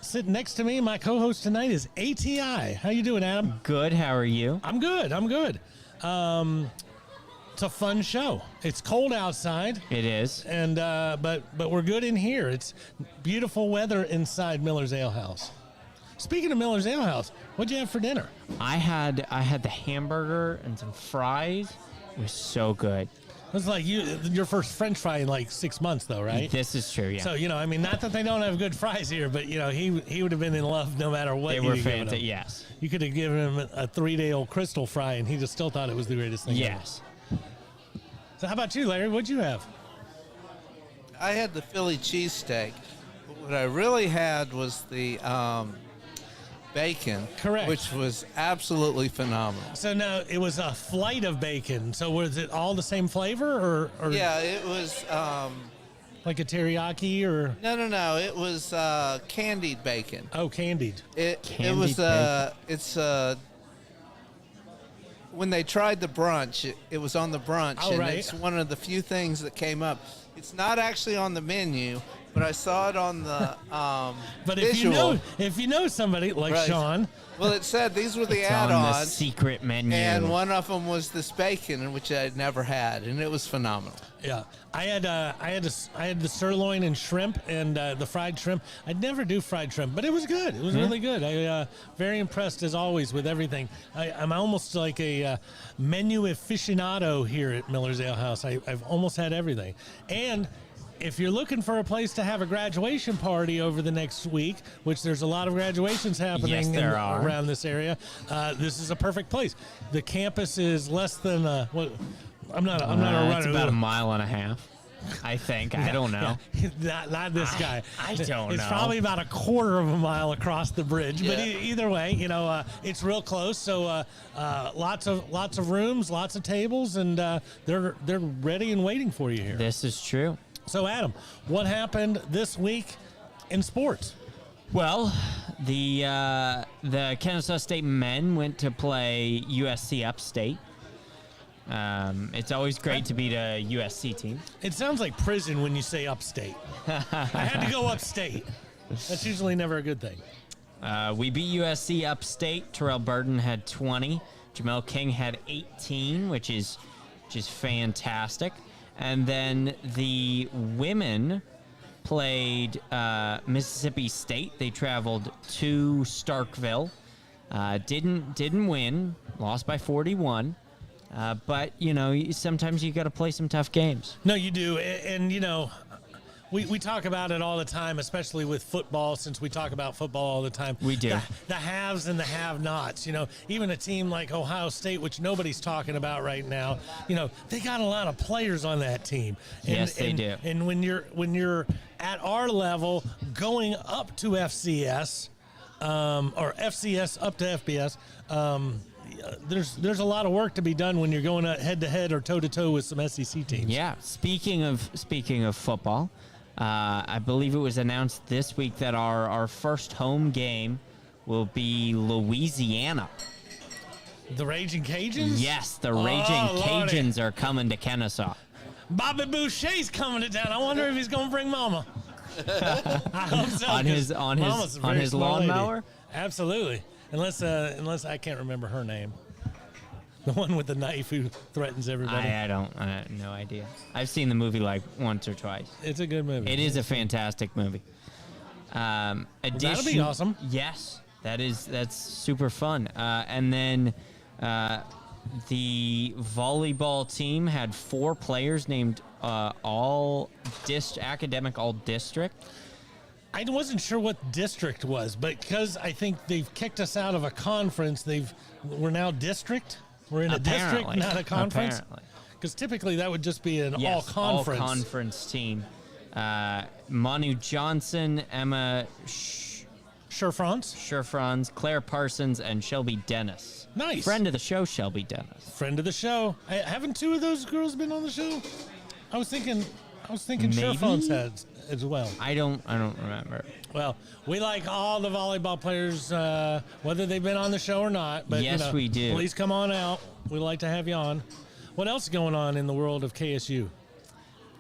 Sitting next to me, my co-host tonight is ATI. How you doing, Adam? Good. How are you? I'm good. It's a fun show. It's cold outside. It is. And but we're good in here. It's beautiful weather inside Miller's Ale House. Speaking of Miller's Ale House, what'd you have for dinner? I had the hamburger and some fries. It was so good. It was like your first French fry in like 6 months, though, right? This is true, yeah. So, not that they don't have good fries here, but, he would have been in love no matter what. They were fantastic, yes. You could have given him a 3-day-old Crystal fry, and he just still thought it was the greatest thing Yes. ever. So how about you, Larry? What'd you have? I had the Philly cheesesteak. What I really had was the bacon. Correct. Which was absolutely phenomenal. So now it was a flight of bacon. So was it all the same flavor, or Yeah, it was. like a teriyaki, or No. It was candied bacon. oh, candied? It Candied was. bacon. It's. When they tried the brunch, it was on the brunch, Oh, and right. it's one of the few things that came up. It's not actually on the menu, but I saw it on the But visual. if you know somebody like Right. Sean, Well, it said these were the It's on the add-ons, secret menu. and one of them was this bacon, which I'd never had, and it was phenomenal. yeah, I had the sirloin and shrimp and the fried shrimp. I'd never do fried shrimp, but it was good. It was really good. I very impressed as always with everything. I'm almost like a menu aficionado here at Miller's Ale House. I've almost had everything. And if you're looking for a place to have a graduation party over the next week, which there's a lot of graduations happening Yes, there are. around this area, this is a perfect place. The campus is less than I'm not a runner. It's about a mile and a half, I think. I don't know. Not this guy. I don't It's know. probably about a quarter of a mile across the bridge. But Yeah. either way, it's real close. So lots of rooms, lots of tables, and they're ready and waiting for you here. This is true. So Adam, what happened this week in sports? Well, the Kennesaw State men went to play USC Upstate. It's always great to beat a USC team. It sounds like prison when you say upstate. I had to go upstate. That's usually never a good thing. We beat USC Upstate. Terrell Burden had 20. Jamel King had 18, which is fantastic. And then the women played Mississippi State. They traveled to Starkville. Didn't win. Lost by 41. But, sometimes you got to play some tough games. No, you do. And we talk about it all the time, especially with football, since we talk about football all the time. We do. The haves and the have-nots. Even a team like Ohio State, which nobody's talking about right now, they got a lot of players on that team. Yes, they do. And when you're at our level going up to FCS, or FCS up to FBS, there's a lot of work to be done when you're going head-to-head or toe-to-toe with some SEC teams. Yeah. Speaking of football, I believe it was announced this week that our first home game will be Louisiana. The Raging Cajuns? Yes, the Raging Lordy. Cajuns are coming to Kennesaw. Bobby Boucher's coming to town. I wonder if he's going to bring Mama. I hope so. On his- 'cause on his- Mama's a on very his smart lady. lawnmower? Absolutely. Unless I can't remember her name. The one with the knife who threatens everybody. I have no idea. I've seen the movie like once or twice. It's a good movie. It is a fantastic movie. That'll be awesome. Yes, that's super fun. And then the volleyball team had 4 players named academic all district. I wasn't sure what district was, but because I think they've kicked us out of a conference, we're now district. We're in a district, Apparently. not a conference. Apparently. Because typically that would just be an Yes, all-conference. all-conference team. Manu Johnson, Emma Sure-France. Claire Parsons, and Shelby Dennis. Nice. Friend of the show, Shelby Dennis. Friend of the show. Haven't 2 of those girls been on the show? I was thinking Maybe? Sure-France had as well. I don't remember. Well, we like all the volleyball players, whether they've been on the show or not. But Yes, we do. Please come on out. We'd like to have you on. What else is going on in the world of KSU?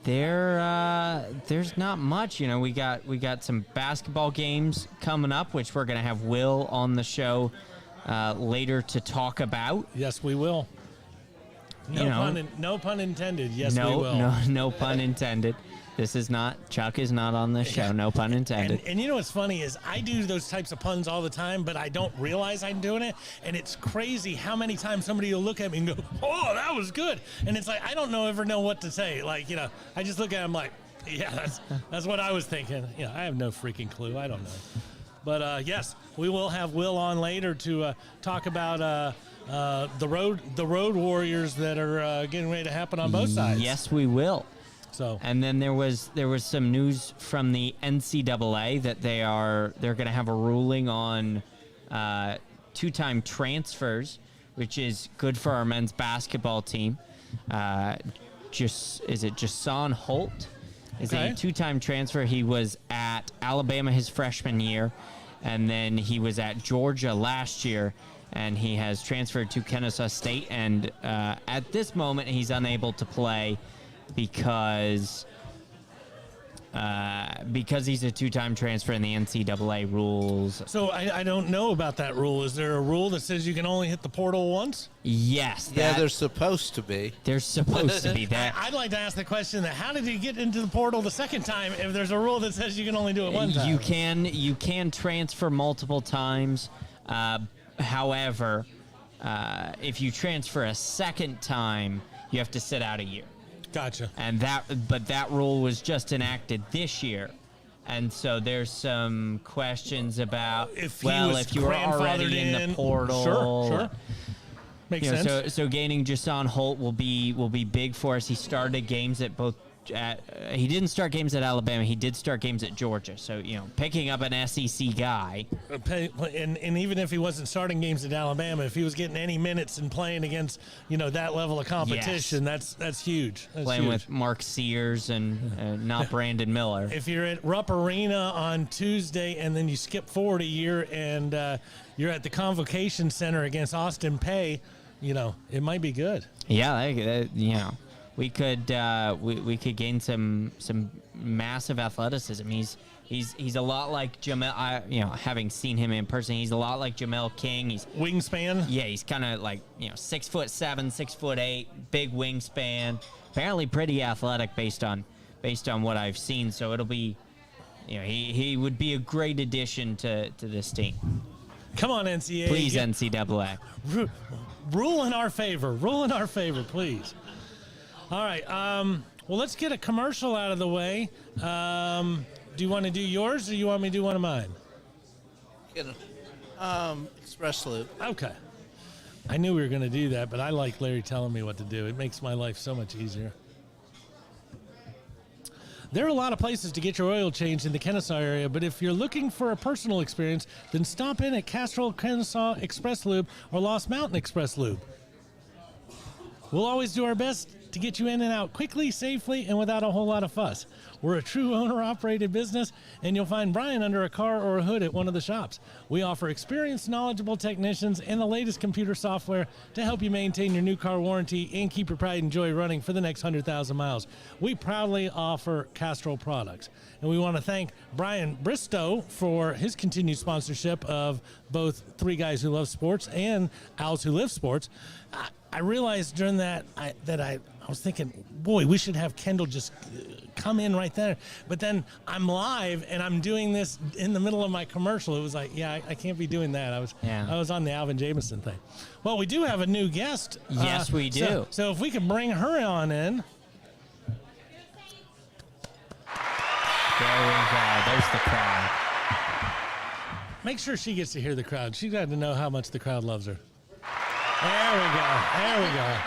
There's not much. We got some basketball games coming up, which we're gonna have Will on the show later to talk about. Yes, we will. No pun intended. Yes, we will. No pun intended. This is not, Chuck is not on the show, no pun intended. And you know what's funny is I do those types of puns all the time, but I don't realize I'm doing it. And it's crazy how many times somebody will look at me and go, oh, that was good. And it's like, I don't ever know what to say. Like, I just look at them like, yeah, that's what I was thinking. I have no freaking clue. I don't know. But, yes, we will have Will on later to talk about the road warriors that are getting ready to happen on both sides. Yes, we will. So. And then there was some news from the NCAA that they're going to have a ruling on two-time transfers, which is good for our men's basketball team. Jason Holt is a two-time transfer. He was at Alabama his freshman year, and then he was at Georgia last year, and he has transferred to Kennesaw State. And at this moment, he's unable to play because he's a two-time transfer in the NCAA rules. So I don't know about that rule. Is there a rule that says you can only hit the portal once? Yes. Yeah, there's supposed to be. There's supposed to be that. I'd like to ask the question that how did he get into the portal the second time if there's a rule that says you can only do it one time? You can transfer multiple times. However, if you transfer a second time, you have to sit out a year. Gotcha. But that rule was just enacted this year, and so there's some questions about if you were already in the portal. Sure. Makes sense. So gaining Jason Holt will be big for us. He started games at both. He didn't start games at Alabama. He did start games at Georgia. So, picking up an SEC guy. And even if he wasn't starting games at Alabama, if he was getting any minutes and playing against, that level of competition, yes. that's huge. Playing with Mark Sears and not Brandon Miller. If you're at Rupp Arena on Tuesday and then you skip forward a year and you're at the Convocation Center against Austin Peay, it might be good. Yeah, we could gain some massive athleticism. He's a lot like Jamel. Having seen him in person, he's a lot like Jamel King. He's wingspan. Yeah, he's kind of like 6'7", 6'8", big wingspan. Apparently pretty athletic based on what I've seen. So it'll be, he would be a great addition to this team. Come on, NCAA. Please, NCAA. Rule in our favor, please. All right. Well, let's get a commercial out of the way. Do you want to do yours or you want me to do one of mine? Express Loop. Okay. I knew we were going to do that, but I like Larry telling me what to do. It makes my life so much easier. There are a lot of places to get your oil changed in the Kennesaw area, but if you're looking for a personal experience, then stop in at Castrol Kennesaw Express Lube or Lost Mountain Express Lube. We'll always do our best to get you in and out quickly, safely, and without a whole lot of fuss. We're a true owner-operated business, and you'll find Brian under a car or a hood at one of the shops. We offer experienced, knowledgeable technicians and the latest computer software to help you maintain your new car warranty and keep your pride and joy running for the next 100,000 miles. We proudly offer Castrol products, and we want to thank Brian Bristow for his continued sponsorship of both Three Guys Who Love Sports and Owls Who Live Sports. I realized during that I was thinking, boy, we should have Kendall just come in right there. But then I'm live and I'm doing this in the middle of my commercial. It was like, I can't be doing that. I was on the Alvin Jameson thing. Well, we do have a new guest. Yes, we do. So if we could bring her on in. There we go. There's the crowd. Make sure she gets to hear the crowd. She's got to know how much the crowd loves her. There we go.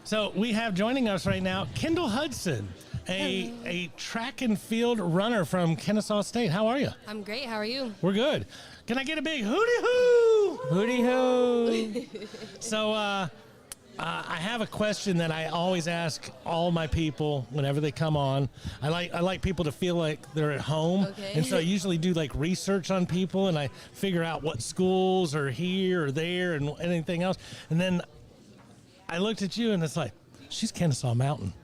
So we have joining us right now Kendall Hudson, a track and field runner from Kennesaw State. How are you? I'm great. How are you? We're good. Can I get a big hooty-hoo? Hooty-hoo. So I have a question that I always ask all my people whenever they come on. I like people to feel like they're at home. Okay. And so I usually do like research on people and I figure out what schools are here or there and anything else. And then I looked at you and it's like, she's Kennesaw Mountain.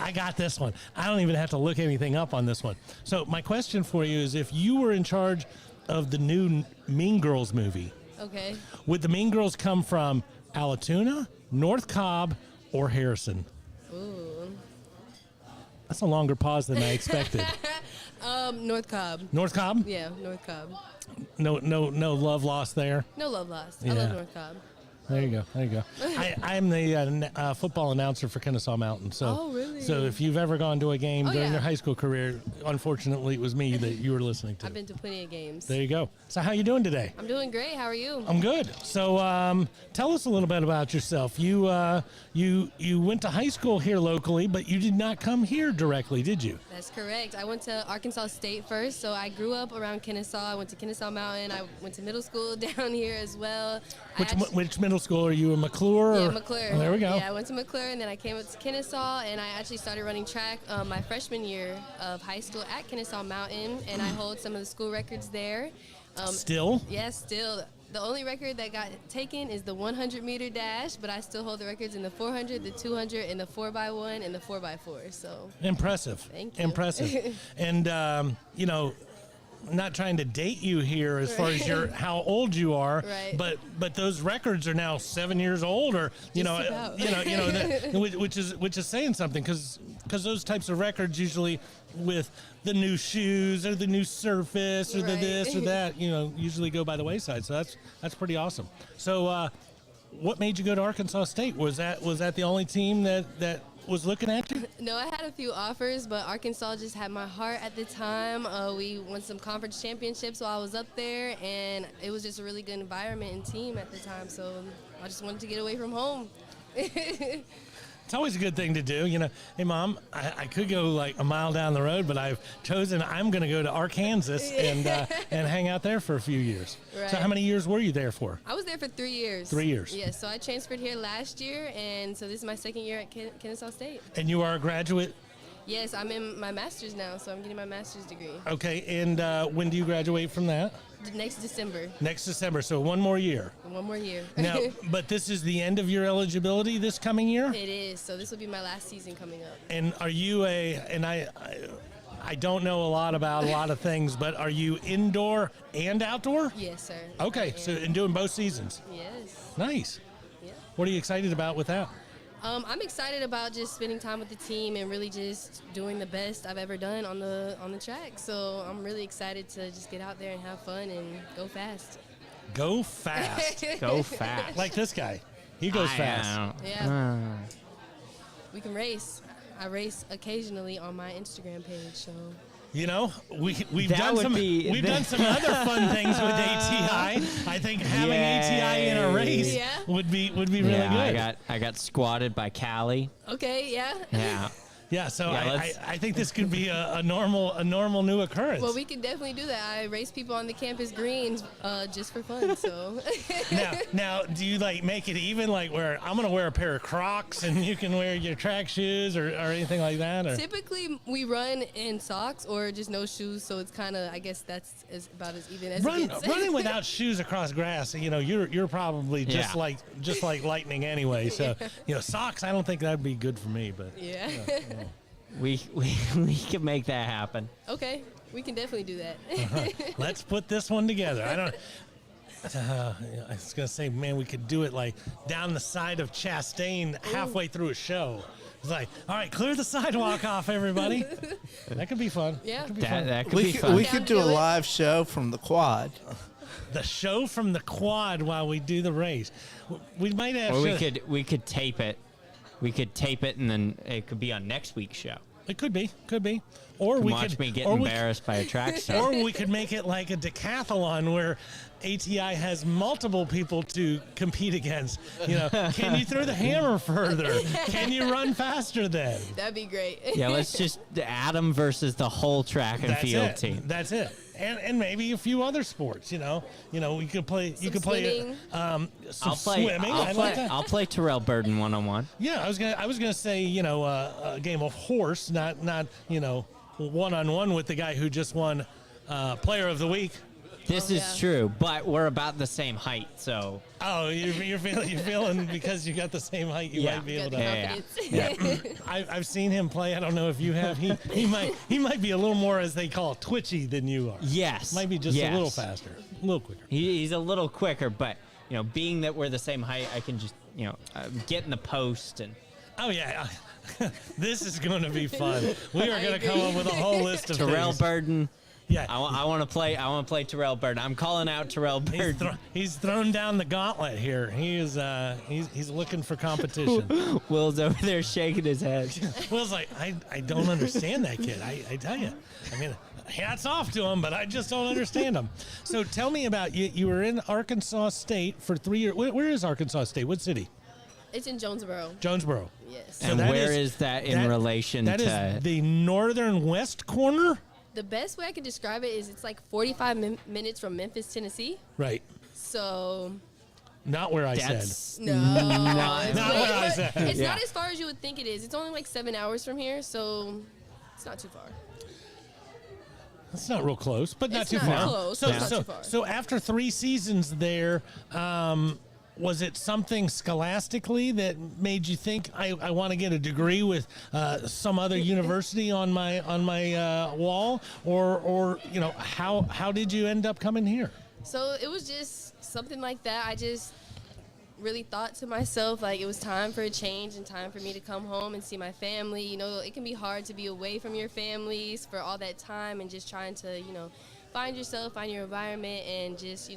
I got this one. I don't even have to look anything up on this one. So my question for you is, if you were in charge of the new Mean Girls movie, Okay. would the Mean Girls come from Alatoona, North Cobb, or Harrison? Ooh. That's a longer pause than I expected. North Cobb. North Cobb? Yeah, North Cobb. No love lost there. No love lost. Yeah. I love North Cobb. There you go. I'm the football announcer for Kennesaw Mountain. So, Oh, really? So if you've ever gone to a game Oh, during yeah. your high school career, unfortunately, it was me that you were listening to. I've been to plenty of games. There you go. So how you doing today? I'm doing great. How are you? I'm good. So tell us a little bit about yourself. You went to high school here locally, but you did not come here directly, did you? That's correct. I went to Arkansas State first, so I grew up around Kennesaw. I went to Kennesaw Mountain. I went to middle school down here as well. Which middle school are you in, McClure? Yeah, or- McClure. Oh, there we go. Yeah, I went to McClure, and then I came up to Kennesaw, and I actually started running track my freshman year of high school at Kennesaw Mountain, and I hold some of the school records there. Still? Yes, still. The only record that got taken is the 100-meter dash, but I still hold the records in the 400, the 200, and the 4x1 and the 4x4. So Impressive. Thank you. Impressive. And, not trying to date you here as far as how old you are, Right. but those records are now 7 years old, or Just about. which is saying something, because those types of records usually with the new shoes or the new surface or the Right. this or that, usually go by the wayside. So that's pretty awesome. So what made you go to Arkansas State? Was that the only team that was looking at you? No, I had a few offers, but Arkansas just had my heart at the time. We won some conference championships while I was up there, and it was just a really good environment and team at the time. So I just wanted to get away from home. It's always a good thing to do. Hey, Mom, I could go like a mile down the road, but I'm going to go to Arkansas and hang out there for a few years. Right. So how many years were you there for? I was there for 3 years. 3 years. Yes, so I transferred here last year, and so this is my second year at Kennesaw State. And you are a graduate? Yes, I'm in my master's now, so I'm getting my master's degree. Okay, and when do you graduate from that? Next December. Next December, so 1 more year. 1 more year. Now, but this is the end of your eligibility this coming year? It is, so this will be my last season coming up. And are you I don't know a lot about a lot of things, but are you indoor and outdoor? Yes, sir. Okay, I so am. and doing both seasons. Yes. Nice. Yeah. What are you excited about with that? I'm excited about just spending time with the team and really just doing the best I've ever done on the track. So I'm really excited to just get out there and have fun and go fast. Go fast. Go fast. Like this guy. He goes fast. Yeah. We can race. I race occasionally on my Instagram page, so. We've That done would some be- we've done some other fun things with ATI. I think having ATI in a race Yeah. would be really Yeah, good. I got squatted by Callie. Okay, yeah. Yeah. Yeah, so Yeah, I think this could be a normal new occurrence. Well, we can definitely do that. I race people on the campus greens just for fun, so. now, do you make it even, like where I'm gonna wear a pair of Crocs and you can wear your track shoes or anything like that? Or? Typically, we run in socks or just no shoes, so it's kind of, I guess that's about as even as it gets. Running without shoes across grass, you're probably just Yeah. like lightning anyway. So socks, I don't think that'd be good for me. But Yeah. We can make that happen. Okay, we can definitely do that. let's put this one together. I was gonna say, man, we could do it like down the side of Chastain halfway through a show. It's like, all right, clear the sidewalk off, everybody. That could be fun. Yeah. That could be That, fun. that could We be could, fun. we Down could to do a do it. live show from the quad. The show from the quad while we do the race. We might have. Or to- we could tape it. We could tape it, and then it could be on next week's show. It could be. Or we Watch could me get or embarrassed by a track Or star. we could make it like a decathlon where ATI has multiple people to compete against. Can you throw the hammer further? Can you run faster then? That'd be great. Yeah, let's just Adam versus the whole track and That's field it. team. That's it. And maybe a few other sports. We could play. You Some could play swimming. some I'll play. swimming. I'll I play. like that. I'll play Terrell Burden 1-on-1. Yeah, I was gonna say a game of horse, not one-on-one with the guy who just won Player of the Week. This is true, but we're about the same height, so. Oh, you're feeling because you got the same height, you might be able to. Yeah. I've seen him play. I don't know if you have. He might be a little more, as they call it, twitchy than you are. Yes. Might be just a little faster, a little quicker. He's a little quicker, but being that we're the same height, I can just get in the post and. Oh yeah. This is going to be fun. We are going to come up with a whole list of Terrell things. Burden. Yeah, I want to play. I want to play Terrell Burden. I'm calling out Terrell Burden. He's thrown down the gauntlet here. He is. He's looking for competition. Will's over there shaking his head. Will's like, I don't understand that kid. I tell you. I mean, hats off to him, but I just don't understand him. So tell me about you. You were in Arkansas State for 3 years. Where is Arkansas State? What city? It's in Jonesboro. Jonesboro. Yes. And where is that in relation to? That is the northern west corner. The best way I can describe it is it's like 45 minutes from Memphis, Tennessee. Right. So. Not where I said. No. Not where I said. It's not as far as you would think it is. It's only like 7 hours from here, so it's not too far. It's not real close, but not It's too not far. close, So, but not too far. so after 3 seasons there, was it something scholastically that made you think I want to get a degree with some other university on my wall, or how did you end up coming here? So it was just something like that. I just really thought to myself, like, it was time for a change and time for me to come home and see my family. It can be hard to be away from your families for all that time and just trying to, find yourself, find your environment, and just,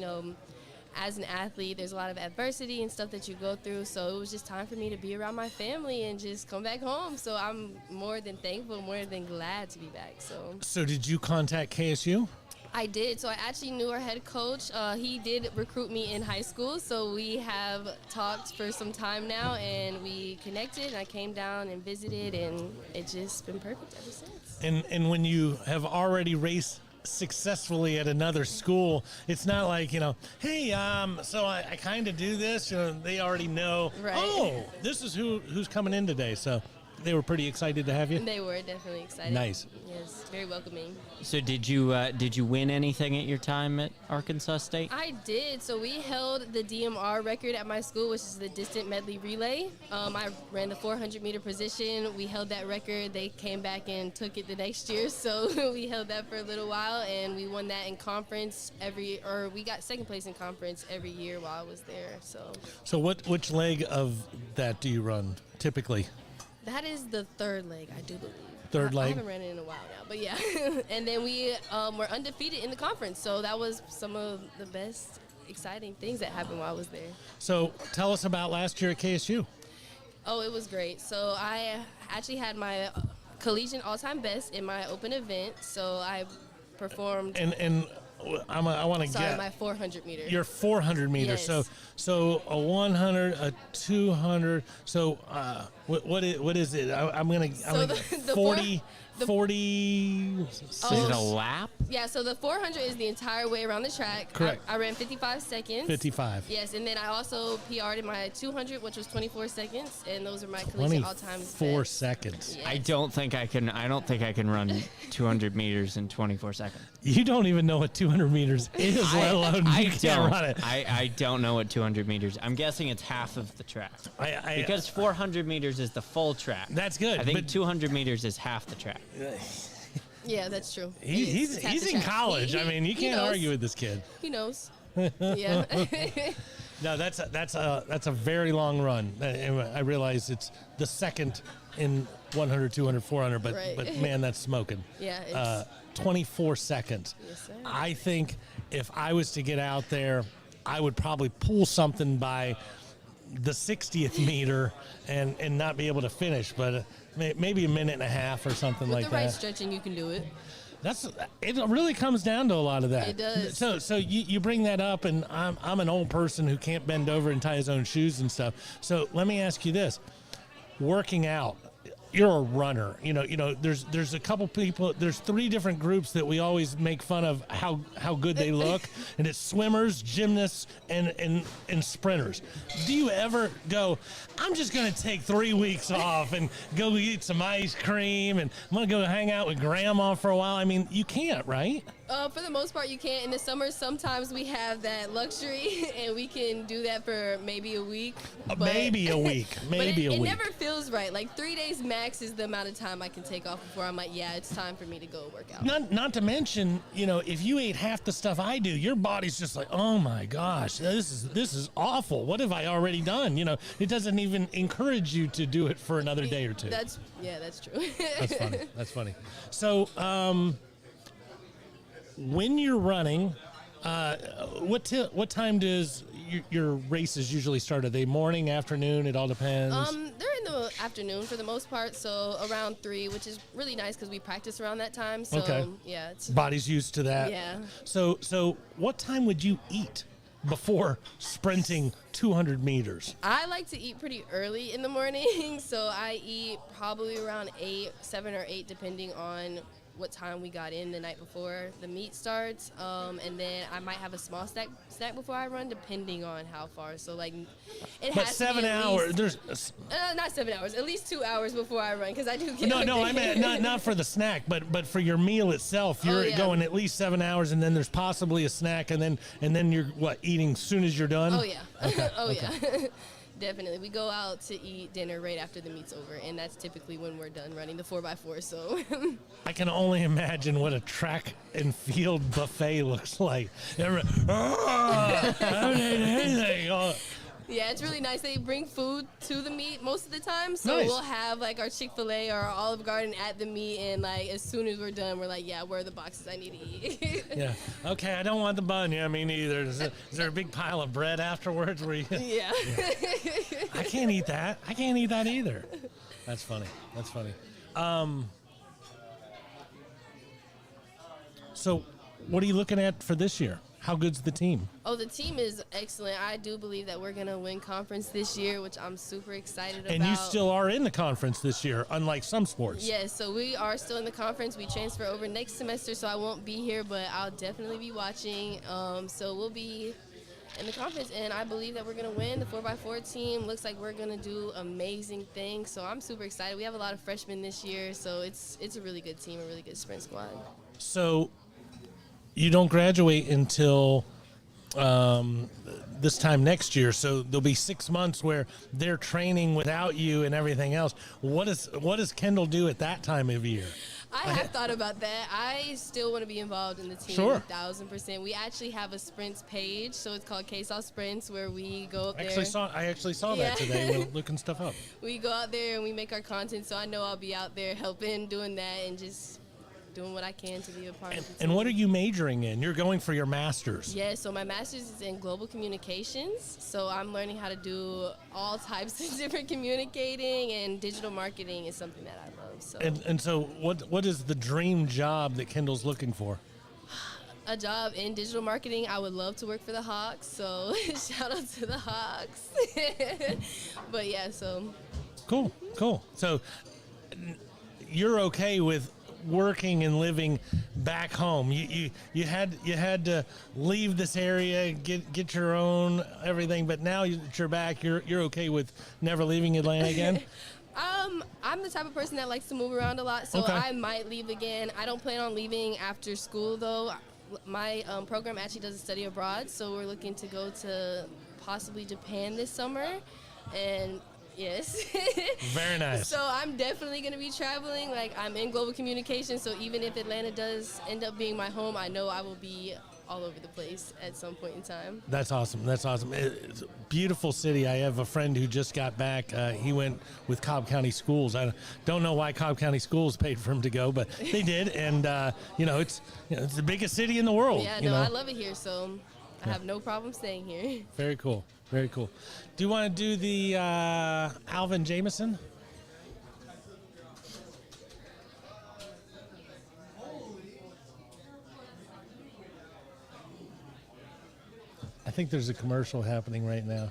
as an athlete, there's a lot of adversity and stuff that you go through. So it was just time for me to be around my family and just come back home. So I'm more than thankful, more than glad to be back. So did you contact KSU? I did. So I actually knew our head coach. He did recruit me in high school. So we have talked for some time now, and we connected. And I came down and visited, and it's just been perfect ever since. And when you have already raced successfully at another school, it's not like, hey, so I kind of do this. They already know, Right. Oh, this is who's coming in today. So they were pretty excited to have you. They were definitely excited. Nice. Yes, very welcoming. So did you win anything at your time at Arkansas State? I did. So we held the DMR record at my school, which is the distant medley relay. I ran the 400-meter position. We held that record. They came back and took it the next year. So we held that for a little while, and we won that in conference we got second place in conference every year while I was there. So which leg of that do you run typically? That is the third leg, I do believe. Third leg? I haven't ran it in a while now, but yeah. And then we were undefeated in the conference, so that was some of the best exciting things that happened while I was there. So tell us about last year at KSU. Oh, it was great. So I actually had my collegiate all-time best in my open event, so I performed. And I want to get my 400 meter. Your 400 meters. Yes. So a 100, a 200. So what is it? I'm gonna the 40. 40. Is it a lap? Yeah, so the 400 is the entire way around the track. Correct. I ran 55 seconds. 55. Yes, and then I also PR'd in my 200, which was 24 seconds, and those are my collegiate all-time best. 24 seconds. Yes. I don't think I can run 200 meters in 24 seconds. You don't even know what 200 meters is, let alone you can't run it. I don't know what 200 meters. I'm guessing it's half of the track. Because 400 meters is the full track. That's good. I think 200 meters is half the track. Yeah, that's true. He's in college. I mean, you can't argue with this kid. He knows. Yeah. No, that's a very long run. I realize it's the second in 100, 200, 400, but Right. but man, that's smoking. Yeah. 24 seconds. Yes, sir. I think if I was to get out there, I would probably pull something by the 60th meter and not be able to finish, but maybe a minute and a half or something With like the right that. stretching, you can do it. It really comes down to a lot of that. It does. So you bring that up, and I'm an old person who can't bend over and tie his own shoes and stuff. So let me ask you this: working out, you're a runner. There's a couple people. There's 3 different groups that we always make fun of how good they look, and it's swimmers, gymnasts, and sprinters. Do you ever go, I'm just going to take 3 weeks off and go eat some ice cream, and I'm going to go hang out with grandma for a while? I mean, you can't, right? For the most part, you can. In the summer, sometimes we have that luxury, and we can do that for maybe a week. Maybe a week. Maybe but a it week. never feels right. Like 3 days max is the amount of time I can take off before I'm like, yeah, it's time for me to go work out. Not to mention, if you ate half the stuff I do, your body's just like, oh my gosh, this is awful. What have I already done? It doesn't even encourage you to do it for another day or two. That's true. That's funny. So, when you're running, what time does your races usually start? Are they morning, afternoon? It all depends. They're in the afternoon for the most part, so around 3, which is really nice because we practice around that time. So Okay. yeah, it's Body's used to that. Yeah. So what time would you eat before sprinting 200 meters? I like to eat pretty early in the morning, so I eat probably around 7 or 8, depending on what time we got in the night before the meet starts, and then I might have a small snack before I run, depending on how far. So like, it But has 7 to be at hours. least, There's not 7 hours, at least 2 hours before I run, because I do get no. I meant not for the snack, but for your meal itself. You're yeah. going at least 7 hours, and then there's possibly a snack, and then you're eating as soon as you're done. Oh yeah, yeah. Definitely. We go out to eat dinner right after the meet's over, and that's typically when we're done running the 4x4. So I can only imagine what a track and field buffet looks like. I don't need anything. yeah, it's really nice. They bring food to the meet most of the time, so Nice. we'll have like our Chick-fil-A or our Olive Garden at the meet, and like as soon as we're done, we're like, yeah, where are the boxes I need to eat? Yeah. Okay, I don't want the bun. Yeah, me neither. Is there a big pile of bread afterwards? Yeah. I can't eat that. I can't eat that either. That's funny. So, what are you looking at for this year? How good's the team? Oh, the team is excellent. I do believe that we're going to win conference this year, which I'm super excited about. And you still are in the conference this year, unlike some sports. Yes, so we are still in the conference. We transfer over next semester, so I won't be here, but I'll definitely be watching. So we'll be in the conference, and I believe that we're going to win. The 4x4 team looks like we're going to do amazing things, so I'm super excited. We have a lot of freshmen this year, so it's a really good team, a really good sprint squad. So, you don't graduate until this time next year, so there'll be 6 months where they're training without you and everything else. What does Kendall do at that time of year? I have thought about that. I still want to be involved in the team, Sure. 1,000%. We actually have a sprints page, so it's called KSAW Sprints, where we go up I there. actually saw Yeah. that today when looking stuff up. We go out there and we make our content, so I know I'll be out there helping, doing that, and just doing what I can to be a part of the team. And what are you majoring in? You're going for your master's. Yeah, so my master's is in global communications, so I'm learning how to do all types of different communicating, and digital marketing is something that I love. So And so what is the dream job that Kendall's looking for? a job in digital marketing. I would love to work for the Hawks, so shout out to the Hawks. But yeah, so Cool. So you're okay with working and living back home. You had to leave this area, get your own everything, but now that you're back, you're okay with never leaving Atlanta again? I'm the type of person that likes to move around a lot, so Okay. I might leave again. I don't plan on leaving after school, though. My program actually does a study abroad, so we're looking to go to possibly Japan this summer, and yes. Very nice. So I'm definitely going to be traveling. Like, I'm in global communication, so even if Atlanta does end up being my home, I know I will be all over the place at some point in time. That's awesome. It's a beautiful city. I have a friend who just got back. He went with Cobb County Schools. I don't know why Cobb County Schools paid for him to go, but they did. And it's the biggest city in the world. Yeah, I love it here, so I have no problem staying here. Very cool. Very cool. Do you want to do the Alvin Jameson? I think there's a commercial happening right now.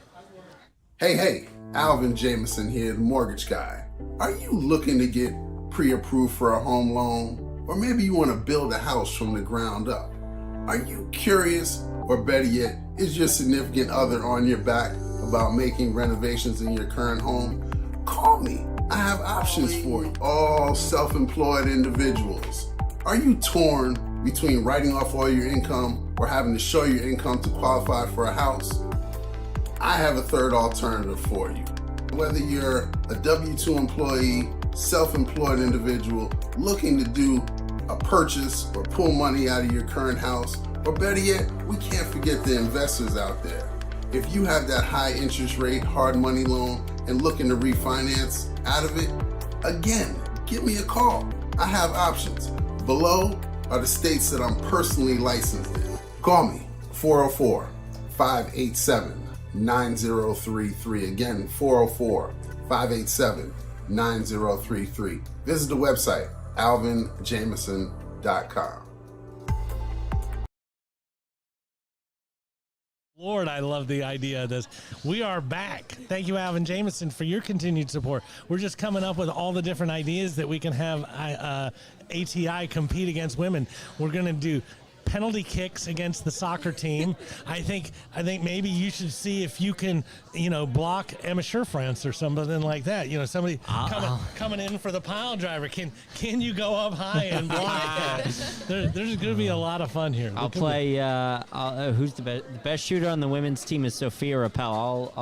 Hey, Alvin Jameson here, the mortgage guy. Are you looking to get pre-approved for a home loan? Or maybe you want to build a house from the ground up? Are you curious, or better yet, is your significant other on your back about making renovations in your current home? Call me. I have options for you. All self-employed individuals. Are you torn between writing off all your income or having to show your income to qualify for a house, I have a third alternative for you. Whether you're a W-2 employee, self-employed individual looking to do a purchase or pull money out of your current house, or better yet, we can't forget the investors out there. If you have that high interest rate, hard money loan and looking to refinance out of it, again, give me a call. I have options. Below are the states that I'm personally licensed in. Call me, 404-587-9033. Again, 404-587-9033. Visit the website, alvinjameson.com. Lord, I love the idea of this. We are back. Thank you, Alvin Jameson, for your continued support. We're just coming up with all the different ideas that we can have ATI compete against women. We're going to do penalty kicks against the soccer team. I think maybe you should see if you can, block Emma Scherfrance or something like that. Somebody coming in for the pile driver. Can you go up high and block that? There's going to be a lot of fun here. I'll play. Who's the best shooter on the women's team is Sophia Rappel.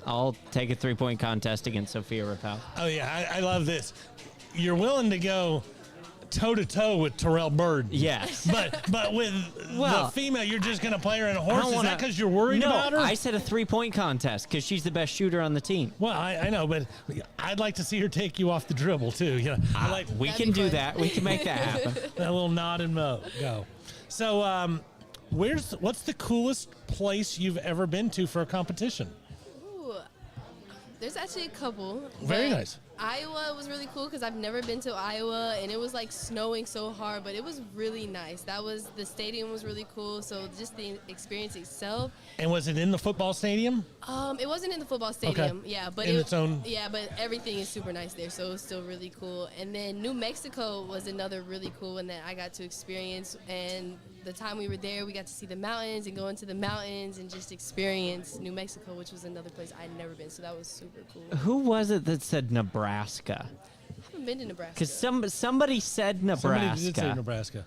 I'll take a 3-point contest against Sophia Rappel. Oh yeah, I love this. You're willing to go toe-to-toe with Terrell Bird. Yes. But with the female, you're just going to play her in a horse? Is that because you're worried about her? No, I said a 3-point contest because she's the best shooter on the team. Well, I know, but I'd like to see her take you off the dribble, too. We can do that. We can make that happen. That little nod and mo. Go. So, what's the coolest place you've ever been to for a competition? Ooh, there's actually a couple. Very nice. Iowa was really cool because I've never been to Iowa, and it was like snowing so hard, but it was really nice. The stadium was really cool, so just the experience itself. And was it in the football stadium? It wasn't in the football stadium, Okay. yeah, but but everything is super nice there, so it was still really cool. And then New Mexico was another really cool one that I got to experience, and the time we were there, we got to see the mountains and go into the mountains and just experience New Mexico, which was another place I'd never been, so that was super cool. Who was it that said Nebraska? I haven't been to Nebraska. Because somebody said Nebraska. Somebody did say Nebraska.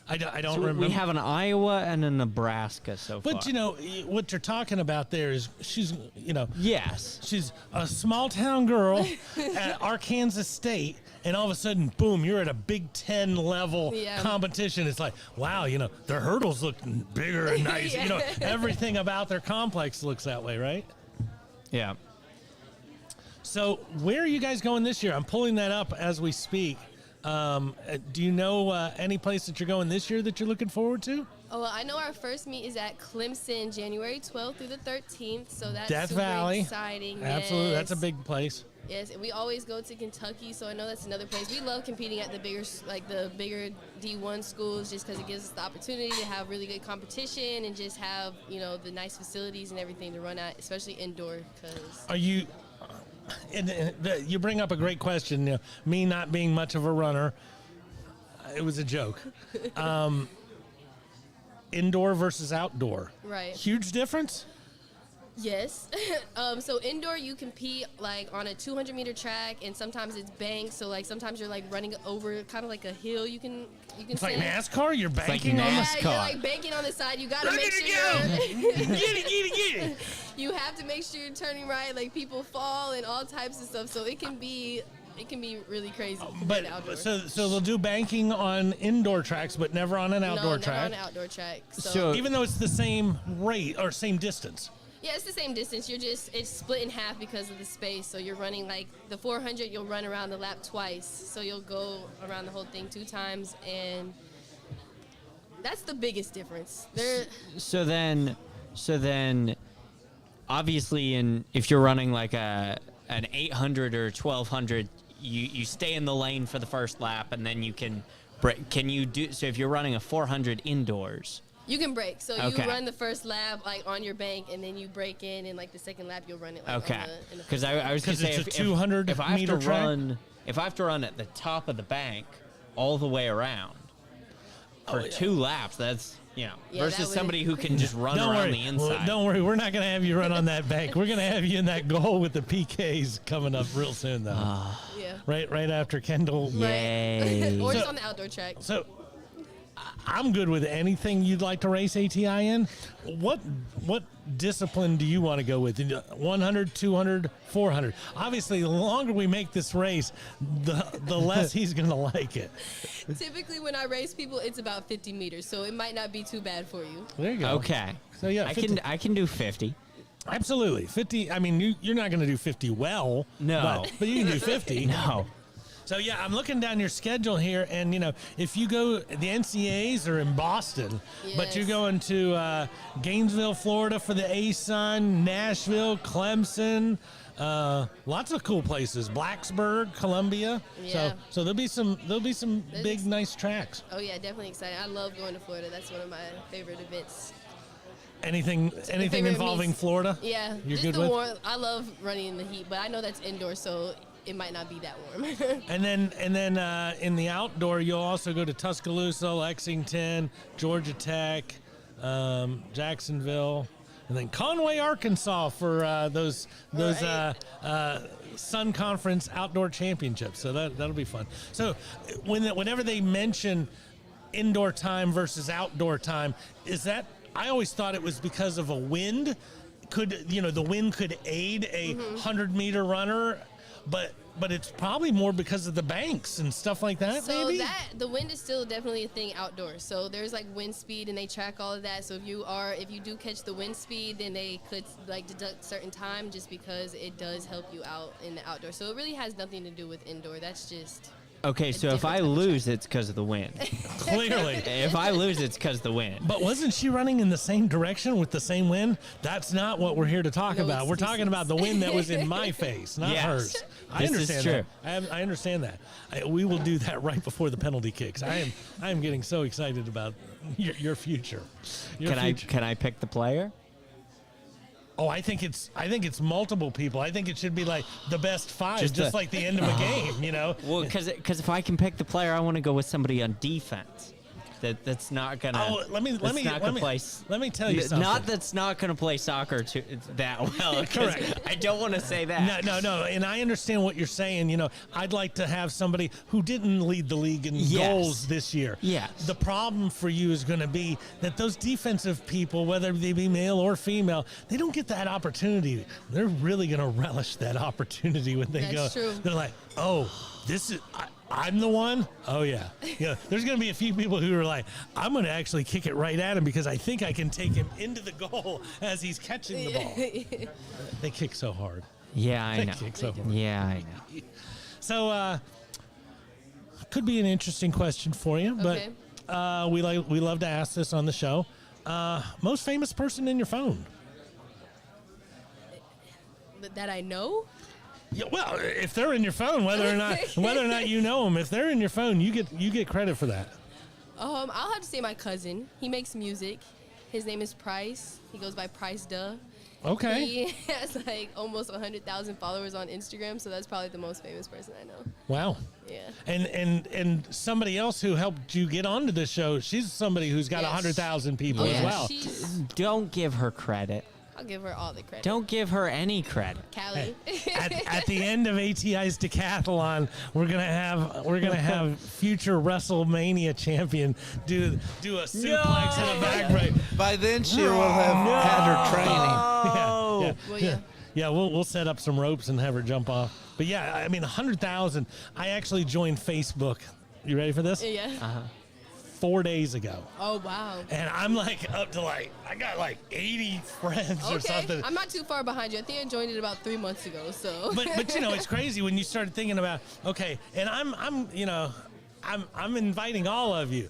I don't So remember. we have an Iowa and a Nebraska so far. But what you're talking about there is she's Yes. she's a small town girl at Arkansas State, and all of a sudden, boom, you're at a Big Ten level competition. It's like, wow, their hurdles look bigger and nice. Yeah. Everything about their complex looks that way, right? Yeah. So where are you guys going this year? I'm pulling that up as we speak. Do you know any place that you're going this year that you're looking forward to? Oh, well, I know our first meet is at Clemson, January 12th through the 13th, so that's Death super Valley. exciting. Absolutely, yes. that's a big place. Yes, and we always go to Kentucky, so I know that's another place. We love competing at the bigger D1 schools just because it gives us the opportunity to have really good competition and just have, the nice facilities and everything to run at, especially indoor. Are you... you bring up a great question. Me not being much of a runner, it was a joke. Indoor versus outdoor. Right. Huge difference? Yes. So indoor you compete like on a 200-meter track, and sometimes it's banked. So like sometimes you're like running over kind of like a hill. You can. It's say. like NASCAR. You're banking on the Yeah, you're like banking on the side. You gotta make sure. Get it. You have to make sure you're turning right. Like people fall and all types of stuff. So it can be really crazy. So they'll do banking on indoor tracks, but never on an outdoor track. Never on an outdoor track. So even though it's the same rate or same distance. Yeah, it's the same distance. It's split in half because of the space. So you're running like the 400, you'll run around the lap twice. So you'll go around the whole thing 2 times, and that's the biggest difference. So then, obviously, if you're running like an 800 or 1200, you stay in the lane for the first lap, and then you can break. Can you do so if you're running a 400 indoors? You can break. So you run the first lap like on your bank, and then you break in, and like the second lap you'll run it. Like, okay. Because I was going to say it's a 200 if I have meter to track? run, if I have to run at the top of the bank all the way around for 2 laps, that's versus somebody who can just run around the inside. Well, don't worry, we're not going to have you run on that bank. We're going to have you in that goal with the PKs coming up real soon, though. Yeah. Right after Kendall. Yay. Or just on the outdoor track. So I'm good with anything you'd like to race ATI in. What discipline do you want to go with? 100, 200, 400? Obviously, the longer we make this race, the less he's going to like it. Typically, when I race people, it's about 50 meters, so it might not be too bad for you. There you go. Okay. So yeah, I can do 50. Absolutely. 50. I mean, you're not going to do 50 well. No. But you can do 50. No. So, yeah, I'm looking down your schedule here, and, if you go, the NCAAs are in Boston, but you're Yes. going to Gainesville, Florida for the ASUN, Nashville, Clemson, lots of cool places, Blacksburg, Columbia. Yeah. So there'll be some big, nice tracks. Oh, yeah, definitely excited. I love going to Florida. That's one of my favorite events. Anything favorite involving meets. Florida? Yeah. You're just good the with? warm. I love running in the heat, but I know that's indoor, so it might not be that warm. And then in the outdoor, you'll also go to Tuscaloosa, Lexington, Georgia Tech, Jacksonville, and then Conway, Arkansas for those Sun Conference Outdoor Championships. So that'll be fun. So whenever they mention indoor time versus outdoor time, is that? I always thought it was because of a wind. The wind could aid a 100-meter runner, but it's probably more because of the banks and stuff like that. So maybe the wind is still definitely a thing outdoors. So there's like wind speed, and they track all of that. So if you do catch the wind speed, then they could like deduct certain time just because it does help you out in the outdoor. So it really has nothing to do with indoor. That's just Okay, so if I lose, it's because of the wind. clearly. If I lose, it's because of the wind. But wasn't she running in the same direction with the same wind? That's not what we're here to talk No about. We're talking excuses. about the wind that was in my face, not Yes. hers. I This is understand true. that. I understand that. We will do that right before the penalty kicks. I am getting so excited about your future. Can I pick the player? Oh, I think it's multiple people. I think it should be like the best five, Just just the- like the end of a game, Well, because if I can pick the player, I want to go with somebody on defense. That's not gonna. Oh, let me play. tell you something. Not that's not gonna play soccer that well. 'Cause Correct. I don't want to say that. No, and I understand what you're saying. I'd like to have somebody who didn't lead the league in Yes. goals this year. Yes. The problem for you is going to be that those defensive people, whether they be male or female, they don't get that opportunity. They're really going to relish that opportunity when they That's go. true. They're like, oh, this is. I'm the one? Oh, yeah. There's going to be a few people who are like, I'm going to actually kick it right at him because I think I can take him into the goal as he's catching the ball. They kick so hard. Yeah, I They know. kick so hard. Yeah, I know. So, could be an interesting question for you, Okay. but we love to ask this on the show. Most famous person in your phone? that I know. Yeah, well, if they're in your phone, whether or not you know them, if they're in your phone, you get credit for that. I'll have to say my cousin. He makes music. His name is Price. He goes by Price Duh. Okay. He has like almost 100,000 followers on Instagram, so that's probably the most famous person I know. Wow. Yeah. And somebody else who helped you get onto this show, she's somebody who's got Yes. 100,000 people as Yeah. well. Don't give her credit. I'll give her all the credit. Don't give her any credit. Callie. At the end of ATI's decathlon, we're gonna have future WrestleMania champion do a suplex and a back break. By then, she will have had her training. Well, yeah. Yeah, we'll set up some ropes and have her jump off. But yeah, I mean 100,000. I actually joined Facebook. You ready for this? Yeah. 4 days ago, Oh, wow. and I'm like up to I got 80 friends or Okay. something. I'm not too far behind you. I think I joined it about 3 months ago, so. but it's crazy when you start thinking about and I'm inviting all of you.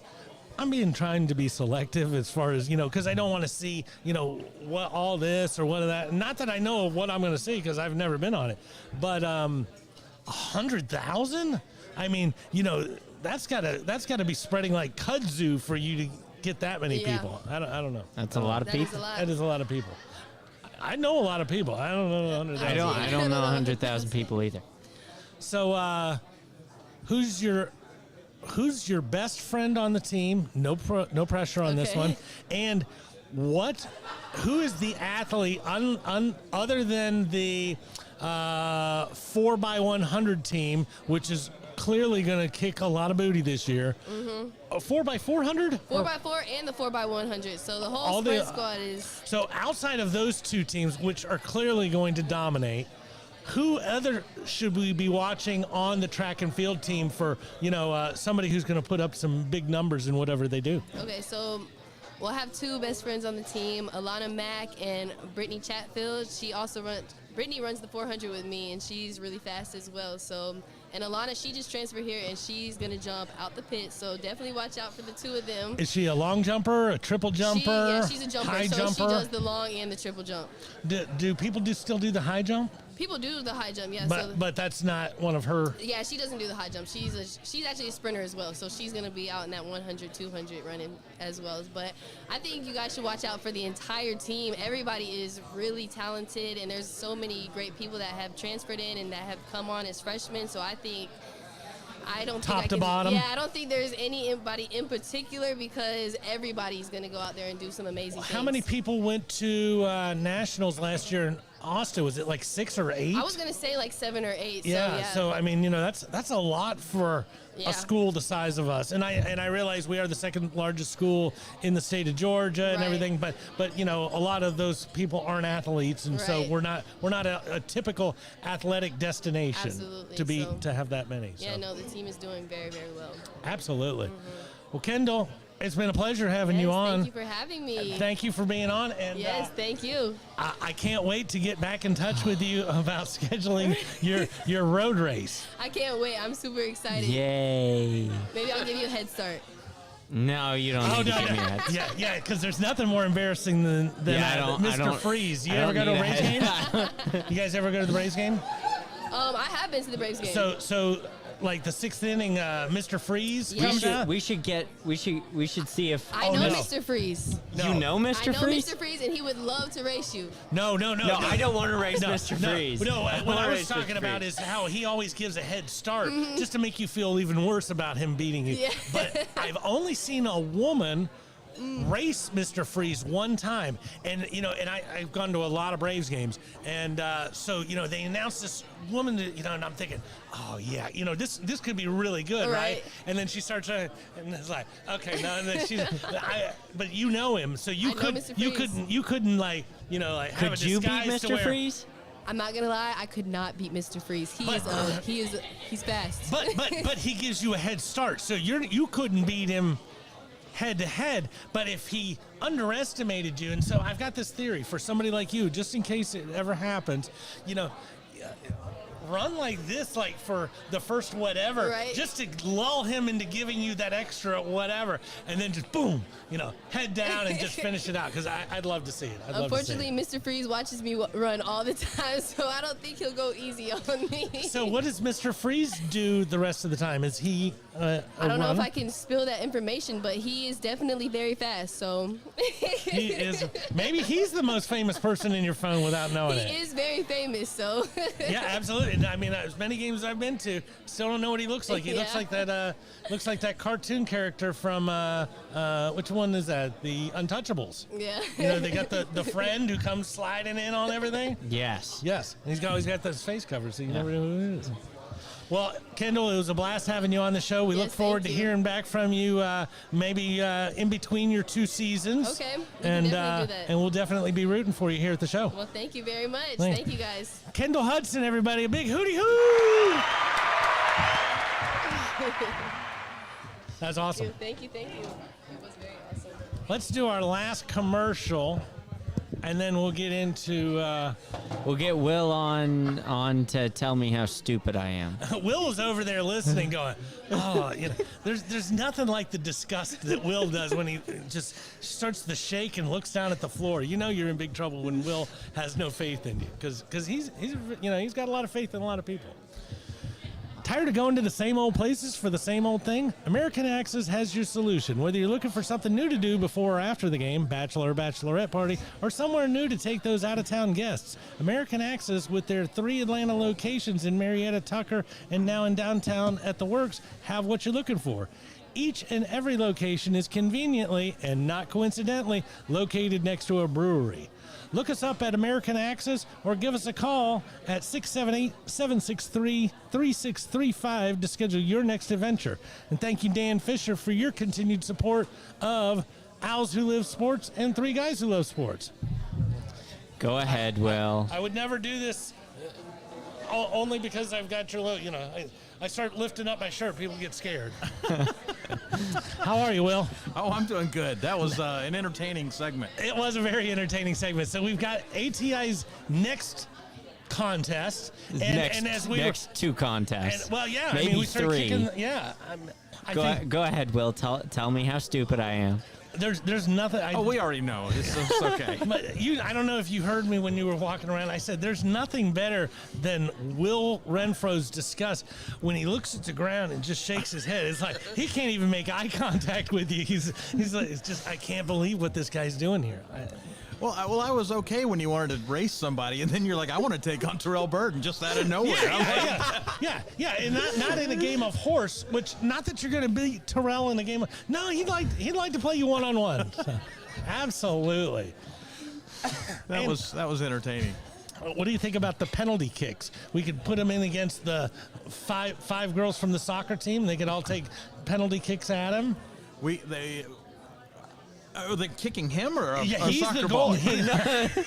I'm trying to be selective as far as because I don't want to see what all this or what of that. Not that I know of what I'm going to see because I've never been on it, but 100,000. I mean that's gotta be spreading like kudzu for you to get that many Yeah. people. I don't know. That's a lot of That is people. a lot. That is a lot of people. I know a lot of people. I don't know 100,000. I don't know 100,000 people either. So, who's your best friend on the team? No pressure on this Okay. one. And who is the athlete other than the 4x100 team, which is clearly going to kick a lot of booty this year. Mm-hmm. A 4x400? 4x4 and the 4x100. So the whole sprint squad is. So outside of those two teams, which are clearly going to dominate, who other should we be watching on the track and field team for, somebody who's going to put up some big numbers in whatever they do? Okay, so we'll have two best friends on the team, Alana Mack and Brittany Chatfield. Brittany runs the 400 with me, and she's really fast as well. So, and Alana, she just transferred here, and she's going to jump out the pit. So definitely watch out for the two of them. Is she a long jumper, a triple jumper, she's a jumper. high so jumper? She does the long and the triple jump. Do people still do the high jump? People do the high jump, yeah. But that's not one of her. Yeah, she doesn't do the high jump. She's actually a sprinter as well, so she's gonna be out in that 100, 200 running as well. But I think you guys should watch out for the entire team. Everybody is really talented, and there's so many great people that have transferred in and that have come on as freshmen. So I don't think there's anybody in particular because everybody's gonna go out there and do some amazing things. How many people went to nationals last year in Austin? Was it like 6 or 8? I was gonna say like 7 or 8. Yeah. So I mean, that's a lot for a school the size of us. And I realize we are the second largest school in the state of Georgia and everything, but a lot of those people aren't athletes, and so we're not a typical athletic destination. Absolutely. to have that many. Yeah, no, the team is doing very, very well. Absolutely. Well, Kendall, it's been a pleasure having you on. Thank you for having me. Thank you for being on. And yes, thank you. I can't wait to get back in touch with you about scheduling your road race. I can't wait. I'm super excited. Yay. Maybe I'll give you a head start. No, you don't need to give me a head start. Yeah, because there's nothing more embarrassing than Mr. Freeze. You ever go to a Braves game? You guys ever go to the Braves game? I have been to the Braves game. So like the 6th inning, Mr. Freeze comes out? We should see if I know Mr. Freeze. You know Mr. Freeze? I know Mr. Freeze, and he would love to race you. No, I don't want to race Mr. Freeze. No, what I was talking about is how he always gives a head start just to make you feel even worse about him beating you. Yeah. But I've only seen a woman race Mr. Freeze one time, and I've gone to a lot of Braves games, and so they announced this woman, and I'm thinking, oh yeah, this could be really good, right? And then she starts, and it's like, okay, no, and then she's, but you know him, so you couldn't like, have a Could you beat disguise to Mr. where, Freeze? I'm not gonna lie, I could not beat Mr. Freeze. He's fast. But he gives you a head start, so you couldn't beat him head to head, but if he underestimated you, and so I've got this theory for somebody like you, just in case it ever happens, run like this, like for the first whatever, just to lull him into giving you that extra whatever, and then just boom, head down and just finish it out, because I'd love to see it. Unfortunately, Mr. Freeze watches me run all the time, so I don't think he'll go easy on me. So what does Mr. Freeze do the rest of the time? Is he I don't know if I can spill that information, but he is definitely very fast, so. He is. Maybe he's the most famous person in your phone without knowing it. He is very famous, so. Yeah, absolutely. I mean, as many games I've been to, still don't know what he looks like. He looks like that. Looks like that cartoon character from which one is that? The Untouchables. Yeah. They got the friend who comes sliding in on everything. Yes. And he's always got those face covers, so you never know who it is. Well, Kendall, it was a blast having you on the show. We look forward to hearing back from you maybe in between your 2 seasons. Okay, we can definitely do that. And we'll definitely be rooting for you here at the show. Well, thank you very much. Thank you, guys. Kendall Hudson, everybody. A big hootie hoo! That's awesome. Thank you. It was very awesome. Let's do our last commercial, and then we'll get into... we'll get Will on to tell me how stupid I am. Will was over there listening going, oh, there's nothing like the disgust that Will does when he just starts to shake and looks down at the floor. You're in big trouble when Will has no faith in you, because he's got a lot of faith in a lot of people. Tired of going to the same old places for the same old thing? American Access has your solution. Whether you're looking for something new to do before or after the game, bachelor or bachelorette party, or somewhere new to take those out-of-town guests, American Access, with their 3 Atlanta locations in Marietta, Tucker, and now in downtown at the Works, have what you're looking for. each and every location is conveniently and not coincidentally located next to a brewery. Look us up at American Access or give us a call at 678-763-3635 to schedule your next adventure. And thank you, Dan Fisher, for your continued support of Owls Who Live Sports and Three Guys Who Love Sports. Go ahead, Will. I would never do this only because I've got your little, I start lifting up my shirt, people get scared. How are you, Will? Oh, I'm doing good. That was an entertaining segment. It was a very entertaining segment. So we've got ATI's next contest. Next two contests. And, we started three. kicking. Go ahead, Will. Tell me how stupid I am. There's nothing. We already know. It's okay. But I don't know if you heard me when you were walking around. I said there's nothing better than Will Renfro's disgust when he looks at the ground and just shakes his head. It's like he can't even make eye contact with you. He's like, it's just, I can't believe what this guy's doing here. Well, I was okay when you wanted to race somebody, and then you're like, I want to take on Terrell Burton just out of nowhere. Yeah, and not in a game of horse. Which, not that you're going to beat Terrell in a game of. No, he'd like to play you one-on-one. So, absolutely. That was entertaining. What do you think about the penalty kicks? We could put them in against the five girls from the soccer team. They could all take penalty kicks at him. Are they kicking him or a he's soccer the ball? goal.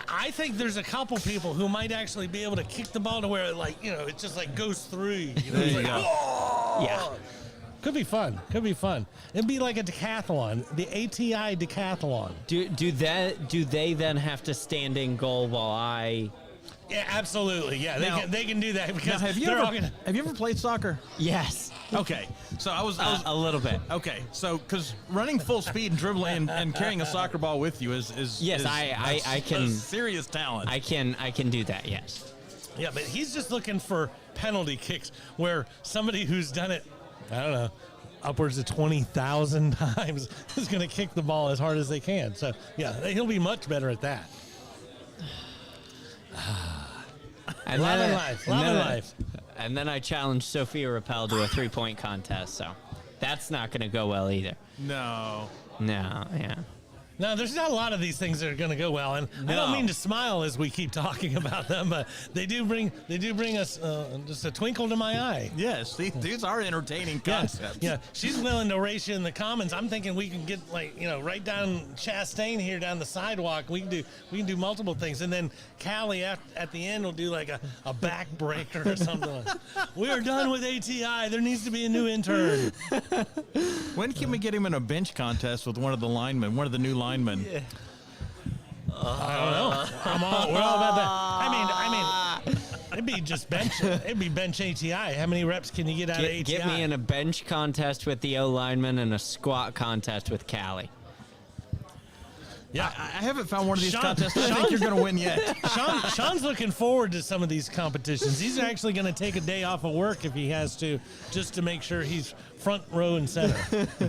I think there's a couple people who might actually be able to kick the ball to where it just goes through. There you go. Oh! Yeah. Could be fun. It'd be like a decathlon, the ATI decathlon. Do they then have to stand in goal while I? Yeah, absolutely. Yeah, they can do that because Have you ever played soccer? Yes. Okay, so I was A little bit. okay. So because running full speed and dribbling and carrying a soccer ball with you is Yes, that's I can- a serious talent. I can do that. Yes. Yeah, but he's just looking for penalty kicks where somebody who's done it, I don't know, upwards of 20,000 times is going to kick the ball as hard as they can. So, yeah, he'll be much better at that. And Love then- and life. and Love then and I- life. And then I challenged Sophia Rappel to a 3-point contest, so that's not going to go well either. No. No, yeah. No, there's not a lot of these things that are going to go well, and I don't mean to smile as we keep talking about them, but they do bring us just a twinkle to my eye. Yes, these are entertaining concepts. Yeah, she's willing to race you in the commons. I'm thinking we can get right down Chastain here down the sidewalk. We can do multiple things, and then Callie at the end will do like a backbreaker or something. We're done with ATI. There needs to be a new intern. When can we get him in a bench contest with one of the new linemen? I don't know. We're all about that. I mean, it'd be just bench. It'd be bench ATI. How many reps can you get out of ATI? Get me in a bench contest with the O lineman and a squat contest with Callie. Yeah, I haven't found one of these contests I Sean- think you're going to win yet. Sean's looking forward to some of these competitions. He's actually going to take a day off of work if he has to, just to make sure he's front row and center,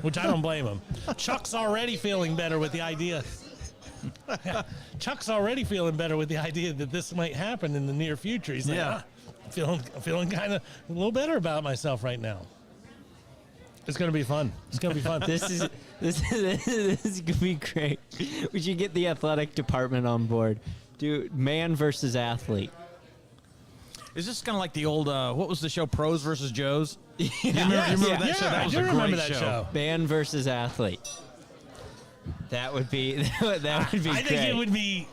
which I don't blame him. Chuck's already feeling better with the idea. Chuck's already feeling better with the idea that this might happen in the near future. He's like, I'm feeling kind of a little better about myself right now. It's going to be fun. This is gonna be great. We should get the athletic department on board. Do man versus athlete. Is this kind of like the old, what was the show, Pros versus Joes? Yeah. You remember that show? That I was do a remember great that show. Man versus athlete. That would be that would be I great. think it would be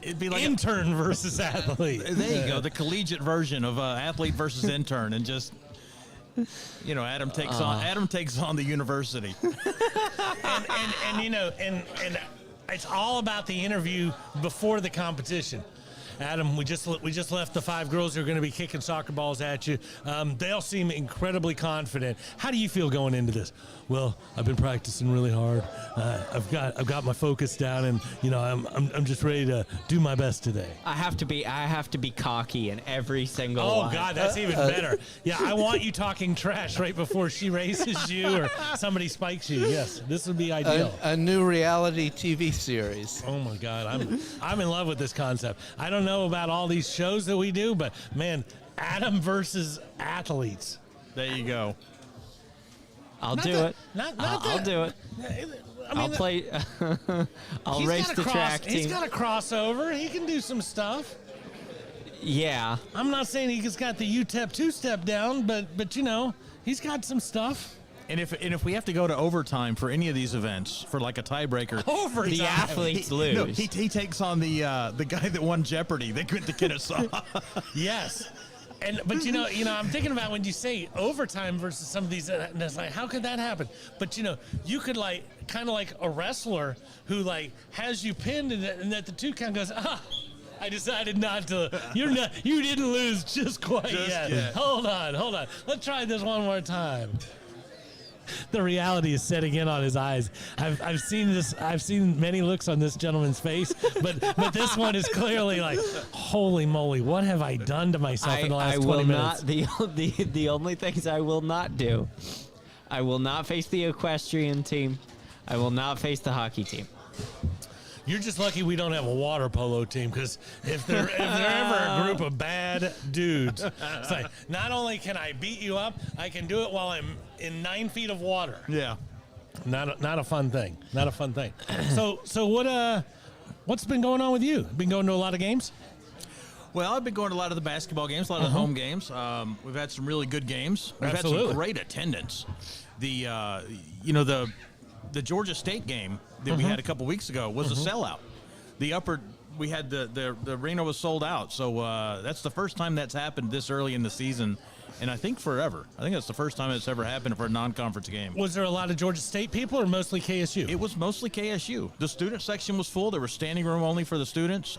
it'd be like intern versus athlete. There you go, the collegiate version of athlete versus intern, and just Adam takes on the university. and it's all about the interview before the competition. Adam, we just left the 5 girls who are going to be kicking soccer balls at you. They all seem incredibly confident. How do you feel going into this? Well, I've been practicing really hard. I've got my focus down, and I'm just ready to do my best today. I have to be cocky in every single Oh line. God, that's even better. Yeah, I want you talking trash right before she races you or somebody spikes you. Yes, this would be ideal. A new reality TV series. Oh my God, I'm in love with this concept. I don't know about all these shows that we do, but man, Adam versus athletes. There you go. I'll Not do that- it. Not I'll that- do it. I mean, I'll play. I'll he's race got the a track He's team. got a crossover. He can do some stuff. Yeah. I'm not saying he's got the UTEP two-step down, but you know, he's got some stuff. And if we have to go to overtime for any of these events for like a tiebreaker, Overtime. The athletes lose. No, he takes on the guy that won Jeopardy. They went to Kennesaw. Yes. But you know, I'm thinking about when you say overtime versus some of these, and it's like, how could that happen? But you know, you could like kind of like a wrestler who like has you pinned, and that the 2 count goes, I decided not to. You didn't lose just quite yet. Hold on. Let's try this one more time. The reality is setting in on his eyes. I've seen this. I've seen many looks on this gentleman's face, but this one is clearly like, holy moly, what have I done to myself in the last 20 minutes? The only things I will not do. I will not face the equestrian team. I will not face the hockey team. You're just lucky we don't have a water polo team, because if they're ever a group of bad dudes, it's like, not only can I beat you up, I can do it while I'm in 9 feet of water. Yeah. Not a fun thing. Not a fun thing. So what's been going on with you? Been going to a lot of games? Well, I've been going to a lot of the basketball games, a lot of the home games. We've had some really good games. We've had Absolutely. some great attendance. The Georgia State game that we had a couple weeks ago was a sellout. We had the arena was sold out. So that's the first time that's happened this early in the season, and I think forever. I think that's the first time it's ever happened for a non-conference game. Was there a lot of Georgia State people or mostly KSU? It was mostly KSU. The student section was full. There was standing room only for the students.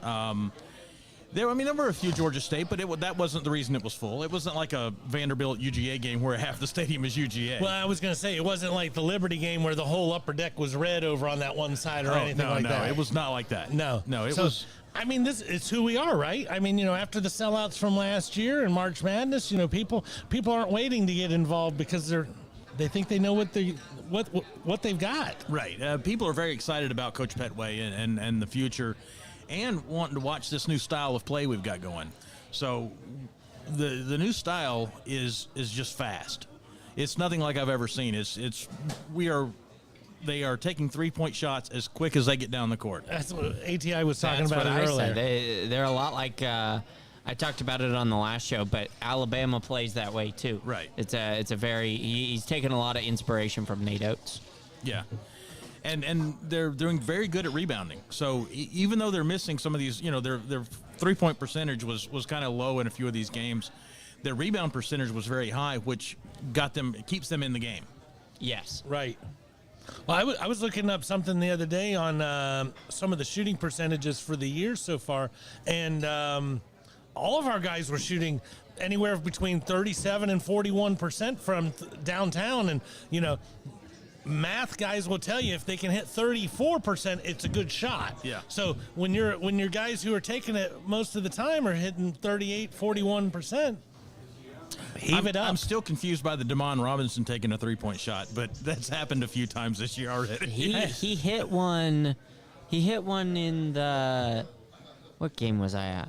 There were a few Georgia State, but that wasn't the reason it was full. It wasn't like a Vanderbilt UGA game where half the stadium is UGA. Well, I was going to say, it wasn't like the Liberty game where the whole upper deck was red over on that one side or anything like that. No, it was not like that. No, it was. I mean, it's who we are, right? I mean, after the sellouts from last year and March Madness, people aren't waiting to get involved because they think they know what they've got. Right. People are very excited about Coach Petway and the future, and wanting to watch this new style of play we've got going. So the new style is just fast. It's nothing like I've ever seen. They are taking 3-point shots as quick as they get down the court. That's what ATI was talking That's about what I earlier. said. They're a lot like I talked about it on the last show, but Alabama plays that way too. Right. It's a very he's taken a lot of inspiration from Nate Oates. Yeah. And they're doing very good at rebounding. So even though they're missing some of these, their 3-point percentage was kind of low in a few of these games, their rebound percentage was very high, which keeps them in the game. Yes. Right. Well, I was looking up something the other day on some of the shooting percentages for the year so far, and all of our guys were shooting anywhere between 37 and 41% from downtown, and math guys will tell you if they can hit 34%, it's a good shot. Yeah. So when your guys who are taking it most of the time are hitting 38, 41%, heave it up. I'm still confused by the Damon Robinson taking a 3-point shot, but that's happened a few times this year already. He hit one. He hit one in the. What game was I at?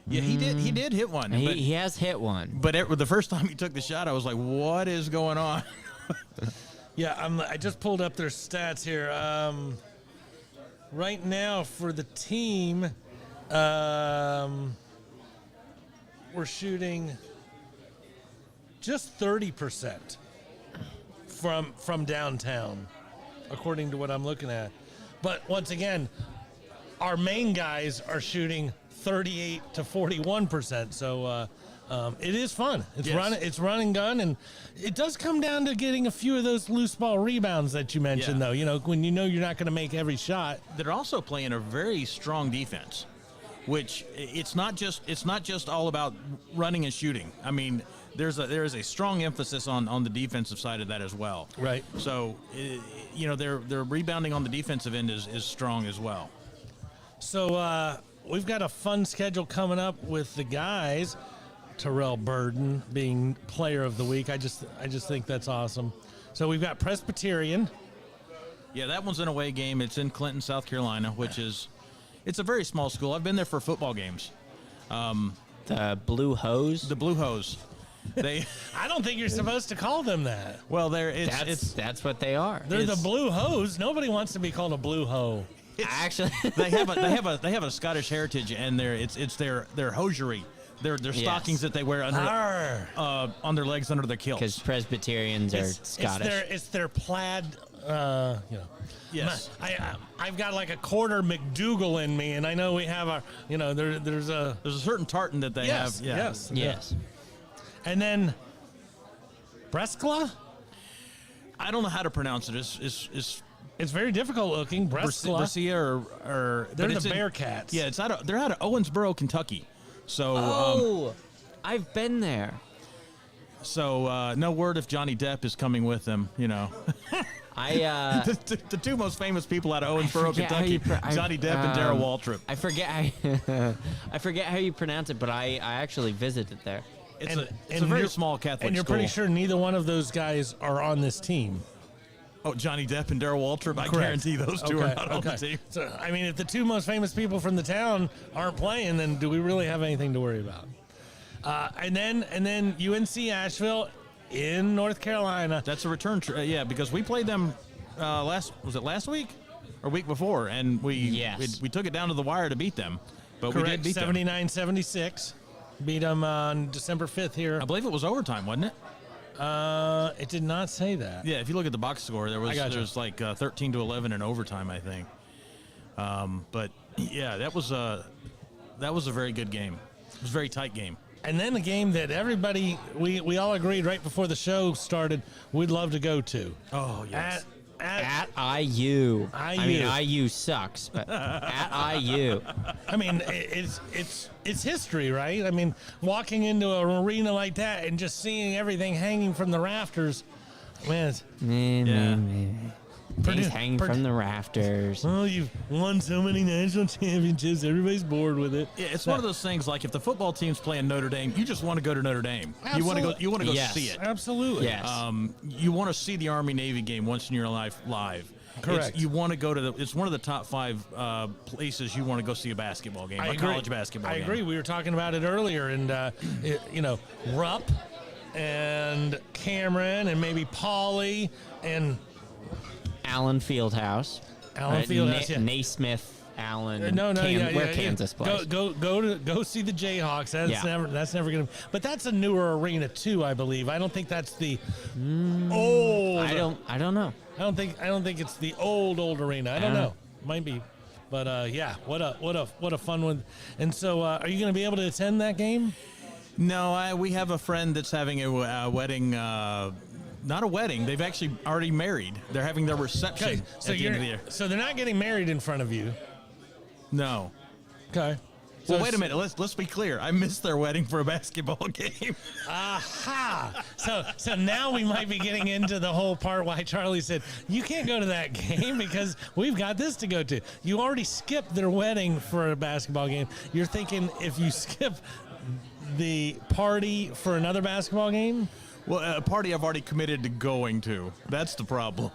Yeah, he did hit one. He has hit one. But the first time he took the shot, I was like, what is going on? Yeah, I just pulled up their stats here. Right now for the team, we're shooting just 30% from downtown, according to what I'm looking at. But once again, our main guys are shooting 38 to 41%. So it is fun. It's run and gun, and it does come down to getting a few of those loose ball rebounds that you mentioned, though. When you're not going to make every shot. They're also playing a very strong defense, which it's not just all about running and shooting. I mean, there is a strong emphasis on the defensive side of that as well. Right. So, their rebounding on the defensive end is strong as well. So we've got a fun schedule coming up with the guys. Terrell Burden being player of the week. I just think that's awesome. So we've got Presbyterian. Yeah, that one's an away game. It's in Clinton, South Carolina, it's a very small school. I've been there for football games. The Blue Hose. The Blue Hose. I don't think you're supposed to call them that. Well, That's what they are. They're the blue hose. Nobody wants to be called a blue hoe. Actually, they have a Scottish heritage, and it's their hosiery. Their stockings that they wear under on their legs under their kilts. because Presbyterians are Scottish. It's their plaid. Yes. I've got like a quarter McDougal in me, and I know we have there's a certain tartan that they have. Yeah. Yes. And then Breskla. I don't know how to pronounce it. It's very difficult looking. Breskla. Brescia or They're but the it's Bearcats. Yeah, they're out of Owensboro, Kentucky. So I've been there. No word if Johnny Depp is coming with them. The two most famous people out of Owensboro, Kentucky, Johnny Depp and Darrell Waltrip. I forget how you pronounce it, but I actually visited there. It's a very small Catholic And you're school. pretty sure neither one of those guys are on this team. Oh, Johnny Depp and Darrell Waltrip. I guarantee those two are not on the team. So, I mean, if the two most famous people from the town aren't playing, then do we really have anything to worry about? And then UNC Asheville in North Carolina. That's a return. Because we played them last week or week before, and we took it down to the wire to beat them. But Correct, we did beat them. 79-76. Beat them on December 5th here. I believe it was overtime, wasn't it? It did not say that. Yeah, if you look at the box score, there's like 13-11 in overtime, I think. But yeah, that was a very good game. It was a very tight game. And then a game that everybody we all agreed right before the show started we'd love to go to. Oh yes. At IU. I mean, IU sucks, but at IU. I mean, it's history, right? I mean, walking into an arena like that and just seeing everything hanging from the rafters, man. Things hanging from the rafters. Oh, you've won so many national championships. Everybody's bored with it. Yeah, it's one of those things. Like if the football team's playing Notre Dame, you just want to go to Notre Dame. Absolutely. You want to go Yes. see it. Absolutely. Yes. You want to see the Army Navy game once in your life live. Correct. You want to go to it's one of the top 5 places you want to go see a basketball game, college basketball game. I agree. We were talking about it earlier, and Rupp and Cameron and maybe Pauly and Allen Fieldhouse. Naismith, Allen. Where Kansas plays. Go see the Jayhawks. That's never gonna. But that's a newer arena too, I believe. I don't think that's the old. I don't know. I don't think it's the old arena. I don't know. Might be. But what a fun one. And so, are you going to be able to attend that game? No, we have a friend that's having a wedding. Not a wedding. They've actually already married. They're having their reception at the end of the year. So they're not getting married in front of you. No. Okay. Well, wait a minute. Let's be clear. I missed their wedding for a basketball game. Aha! So now we might be getting into the whole part why Charlie said you can't go to that game because we've got this to go to. You already skipped their wedding for a basketball game. You're thinking if you skip the party for another basketball game? Well, a party I've already committed to going to. That's the problem.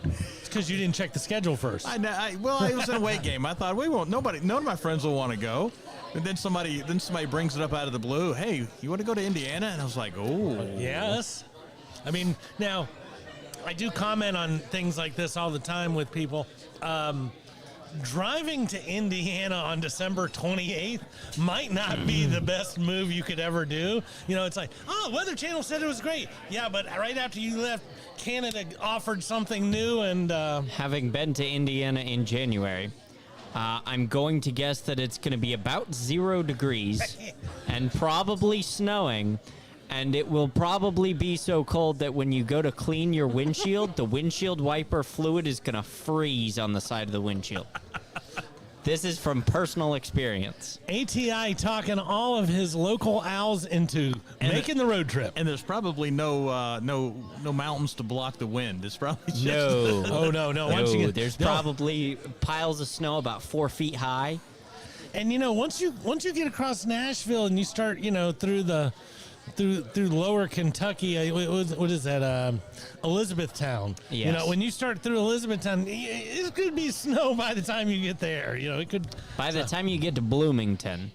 It's because you didn't check the schedule first. It was an away game. I thought none of my friends will want to go. And then somebody brings it up out of the blue. Hey, you want to go to Indiana? And I was like, oh. Yes. I mean, now, I do comment on things like this all the time with people. Driving to Indiana on December 28th might not be the best move you could ever do. It's like, Weather Channel said it was great. Yeah, but right after you left, Canada offered something new. And having been to Indiana in January, I'm going to guess that it's going to be about 0 degrees and probably snowing. And it will probably be so cold that when you go to clean your windshield, the windshield wiper fluid is going to freeze on the side of the windshield. This is from personal experience. ATI talking all of his local Owls into making the road trip. And there's probably no mountains to block the wind. It's probably just no. No, there's probably piles of snow about 4 feet high. And once you get across Nashville and you start through lower Kentucky, what is that? Elizabethtown. Yes. When you start through Elizabethtown, it could be snow by the time you get there. It could. By the time you get to Bloomington.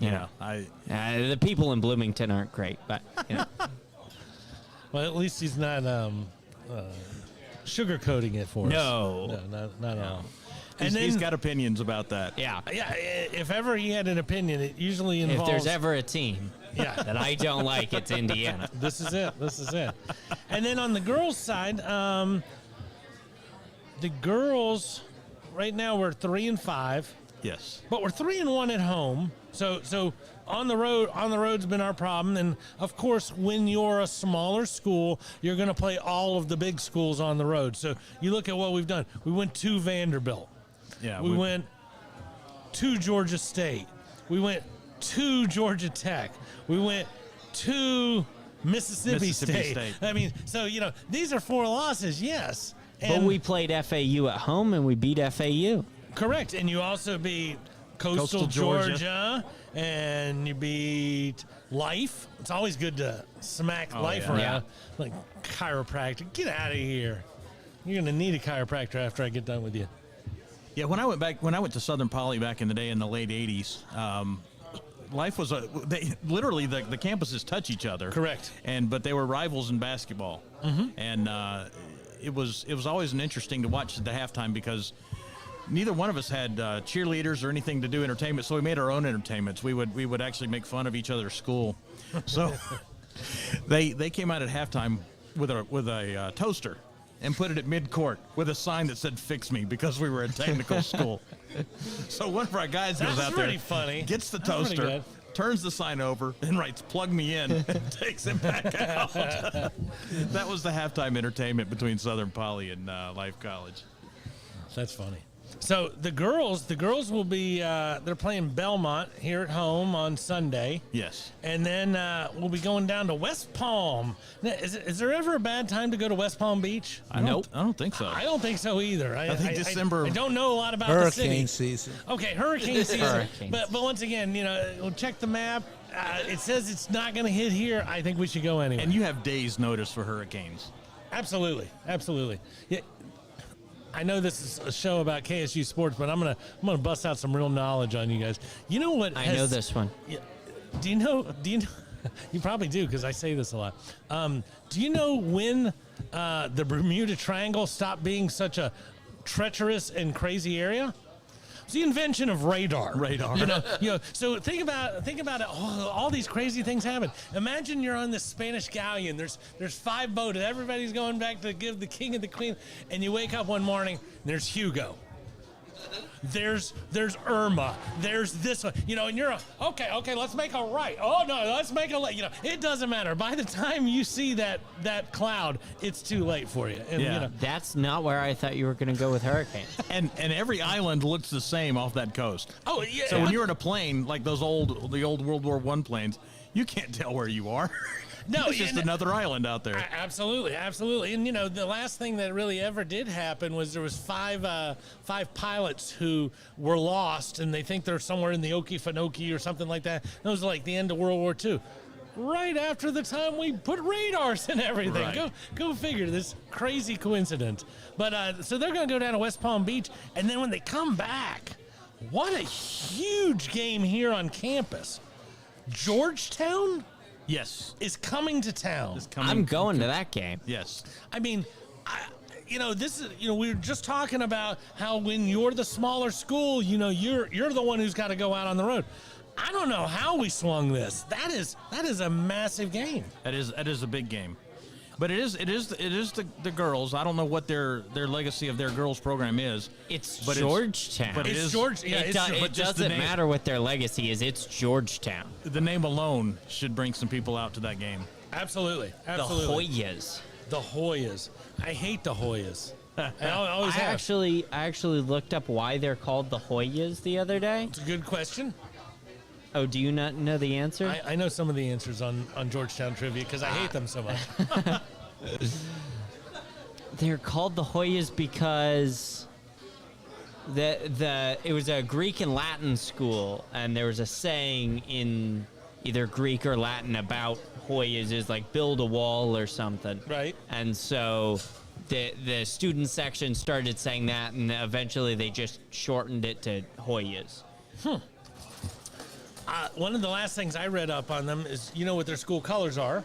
You know, The people in Bloomington aren't great, but you know. Well, at least he's not sugarcoating it for us. No. Not at all. he's got opinions about that. Yeah. Yeah, if ever he had an opinion, it usually involves. If there's ever a team that I don't like, it's Indiana. This is it. And then on the girls' side, the girls, right now we're 3-5. Yes. But we're 3-1 at home. So on the road's been our problem. And of course, when you're a smaller school, you're going to play all of the big schools on the road. So you look at what we've done. We went to Vanderbilt. Yeah. We went to Georgia State. We went to Georgia Tech. We went to Mississippi State. I mean, so, these are 4 losses, yes. But we played FAU at home, and we beat FAU. Correct. And you also beat Coastal Georgia, and you beat Life. It's always good to smack Life around. Yeah. Like chiropractic. Get out of here. You're going to need a chiropractor after I get done with you. Yeah, when I went to Southern Poly back in the day in the late 80s, Life was literally the campuses touch each other. Correct. But they were rivals in basketball. Mm-hmm. And it was always interesting to watch at the halftime because neither one of us had cheerleaders or anything to do entertainment, so we made our own entertainments. We would actually make fun of each other's school. So they came out at halftime with a toaster and put it at midcourt with a sign that said "Fix Me" because we were a technical school. So one of our guys goes out there, funny. gets the toaster, turns the sign over, and writes "Plug me in," and takes it back out. That was the halftime entertainment between Southern Poly and Life College. That's funny. So the girls will be they're playing Belmont here at home on Sunday. Yes. And then we'll be going down to West Palm. Now, is there ever a bad time to go to West Palm Beach? I don't think so. I don't think so either. I think December. I don't know a lot about the city. Hurricane season. Okay, hurricane season. But once again, we'll check the map. It says it's not going to hit here. I think we should go anyway. And you have days notice for hurricanes. Absolutely. Yeah. I know this is a show about KSU sports, but I'm gonna bust out some real knowledge on you guys. You know what? I know this one. Do you know? You probably do because I say this a lot. Do you know when the Bermuda Triangle stopped being such a treacherous and crazy area? It's the invention of radar. So think about it. All these crazy things happen. Imagine you're on this Spanish galleon. There's 5 boats. Everybody's going back to give the king and the queen. And you wake up one morning, and there's Hugo. There's Irma. There's this one. And you're okay, let's make a right. Oh, no, let's make a left. It doesn't matter. By the time you see that cloud, it's too late for you. And, That's not where I thought you were going to go with hurricanes. And every island looks the same off that coast. Oh, yeah. So when you're in a plane, like the old World War I planes, you can't tell where you are. No, it's just another island out there. Absolutely. And the last thing that really ever did happen was there was 5 pilots who were lost, and they think they're somewhere in the Okefenokee or something like that. That was like the end of World War II. Right after the time we put radars and everything. Right. Go figure. This crazy coincidence. But so they're going to go down to West Palm Beach, and then when they come back, what a huge game here on campus. Georgetown? Yes. Is coming to town. I'm going to that game. Yes. I mean, this is, we were just talking about how when you're the smaller school, you're the one who's got to go out on the road. I don't know how we swung this. That is a massive game. That is a big game. But it is the girls. I don't know what their legacy of their girls program is. It's Georgetown. But it's Georgetown. Yeah, it doesn't matter what their legacy is. It's Georgetown. The name alone should bring some people out to that game. Absolutely. The Hoyas. The Hoyas. I hate the Hoyas. I always have. I actually looked up why they're called the Hoyas the other day. It's a good question. Oh, do you not know the answer? I know some of the answers on Georgetown trivia because I hate them so much. They're called the Hoyas because it was a Greek and Latin school, and there was a saying in either Greek or Latin about Hoyas is like build a wall or something. Right. And so the student section started saying that, and eventually they just shortened it to Hoyas. one of the last things I read up on them is, you know what their school colors are?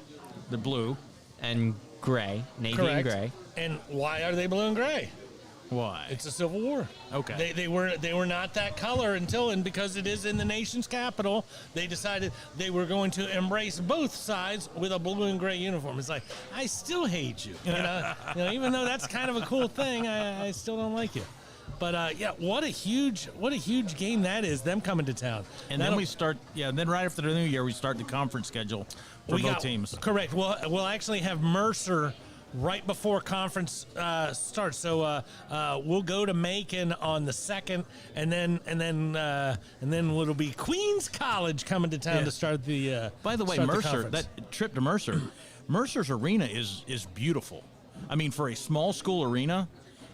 The blue. And gray, navy and Correct. gray. And why are they blue and gray? Why? It's a Civil War. Okay. They were not that color and because it is in the nation's capital, they decided they were going to embrace both sides with a blue and gray uniform. It's like, I still hate you. Even though that's kind of a cool thing, I still don't like you. But yeah, what a huge game that is, them coming to town. And then we start, and then right after the new year, we start the conference schedule for both teams. Correct. We'll actually have Mercer right before conference starts. So we'll go to Macon on the 2nd, and then it'll be Queens College coming to town to start the. By the way, Mercer, that trip to Mercer, Mercer's arena is beautiful. I mean, for a small school arena,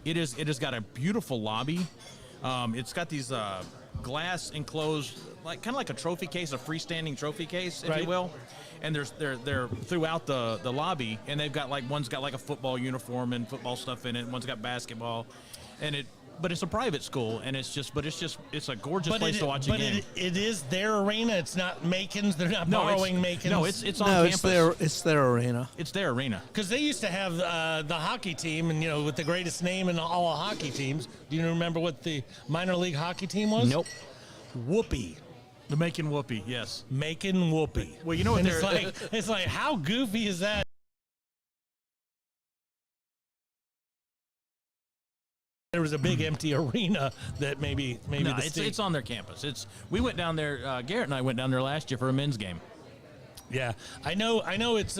it has got a beautiful lobby. It's got these glass enclosed, kind of like a trophy case, a freestanding trophy case, if you will. And they're throughout the lobby, and they've got one's got a football uniform and football stuff in it, and one's got basketball, but it's a private school, and it's a gorgeous place to watch a game. It is their arena. It's not Macon's. They're not borrowing Macon's. No, it's on campus. It's their arena. It's their arena. Because they used to have the hockey team, and with the greatest name in all hockey teams. Do you remember what the minor league hockey team was? Nope. Whoopee. The Macon Whoopee, yes. Macon Whoopee. Well, you know what? It's like how goofy is that? There was a big empty arena that maybe it's on their campus. We went down there. Garrett and I went down there last year for a men's game. Yeah, I know. It's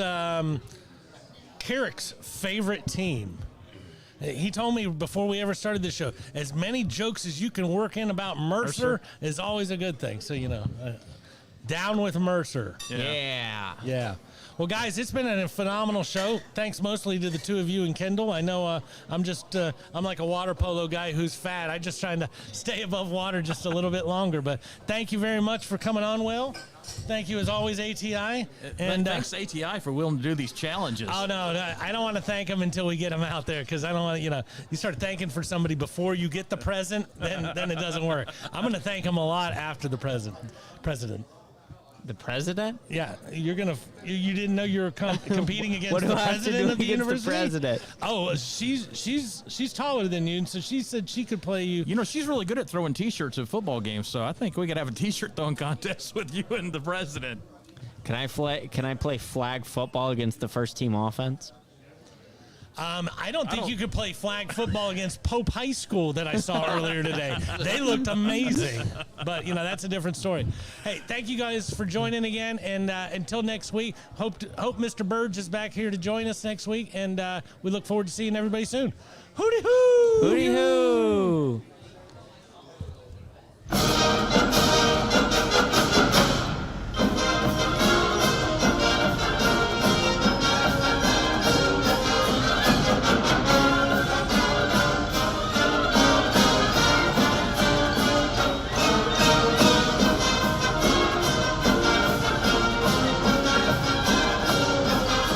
Carrick's favorite team. He told me before we ever started this show, as many jokes as you can work in about Mercer is always a good thing. So, down with Mercer. Yeah. Well, guys, it's been a phenomenal show. Thanks mostly to the two of you and Kendall. I know I'm like a water polo guy who's fat. I'm just trying to stay above water just a little bit longer. But thank you very much for coming on, Will. Thank you, as always, ATI. And thanks, ATI, for willing to do these challenges. Oh, no, I don't want to thank them until we get them out there, because I don't want to, you start thanking for somebody before you get the present, then it doesn't work. I'm going to thank them a lot after the president. The president? Yeah, you didn't know you were competing against the president of the university? The president? Oh, she's taller than you, and so she said she could play you. She's really good at throwing T-shirts at football games, so I think we could have a T-shirt throwing contest with you and the president. Can I play flag football against the first team offense? I don't think you could play flag football against Pope High School that I saw earlier today. They looked amazing, but that's a different story. Hey, thank you guys for joining again, and until next week, hope Mr. Burge is back here to join us next week, and we look forward to seeing everybody soon. Hooty hoo! Hooty hoo!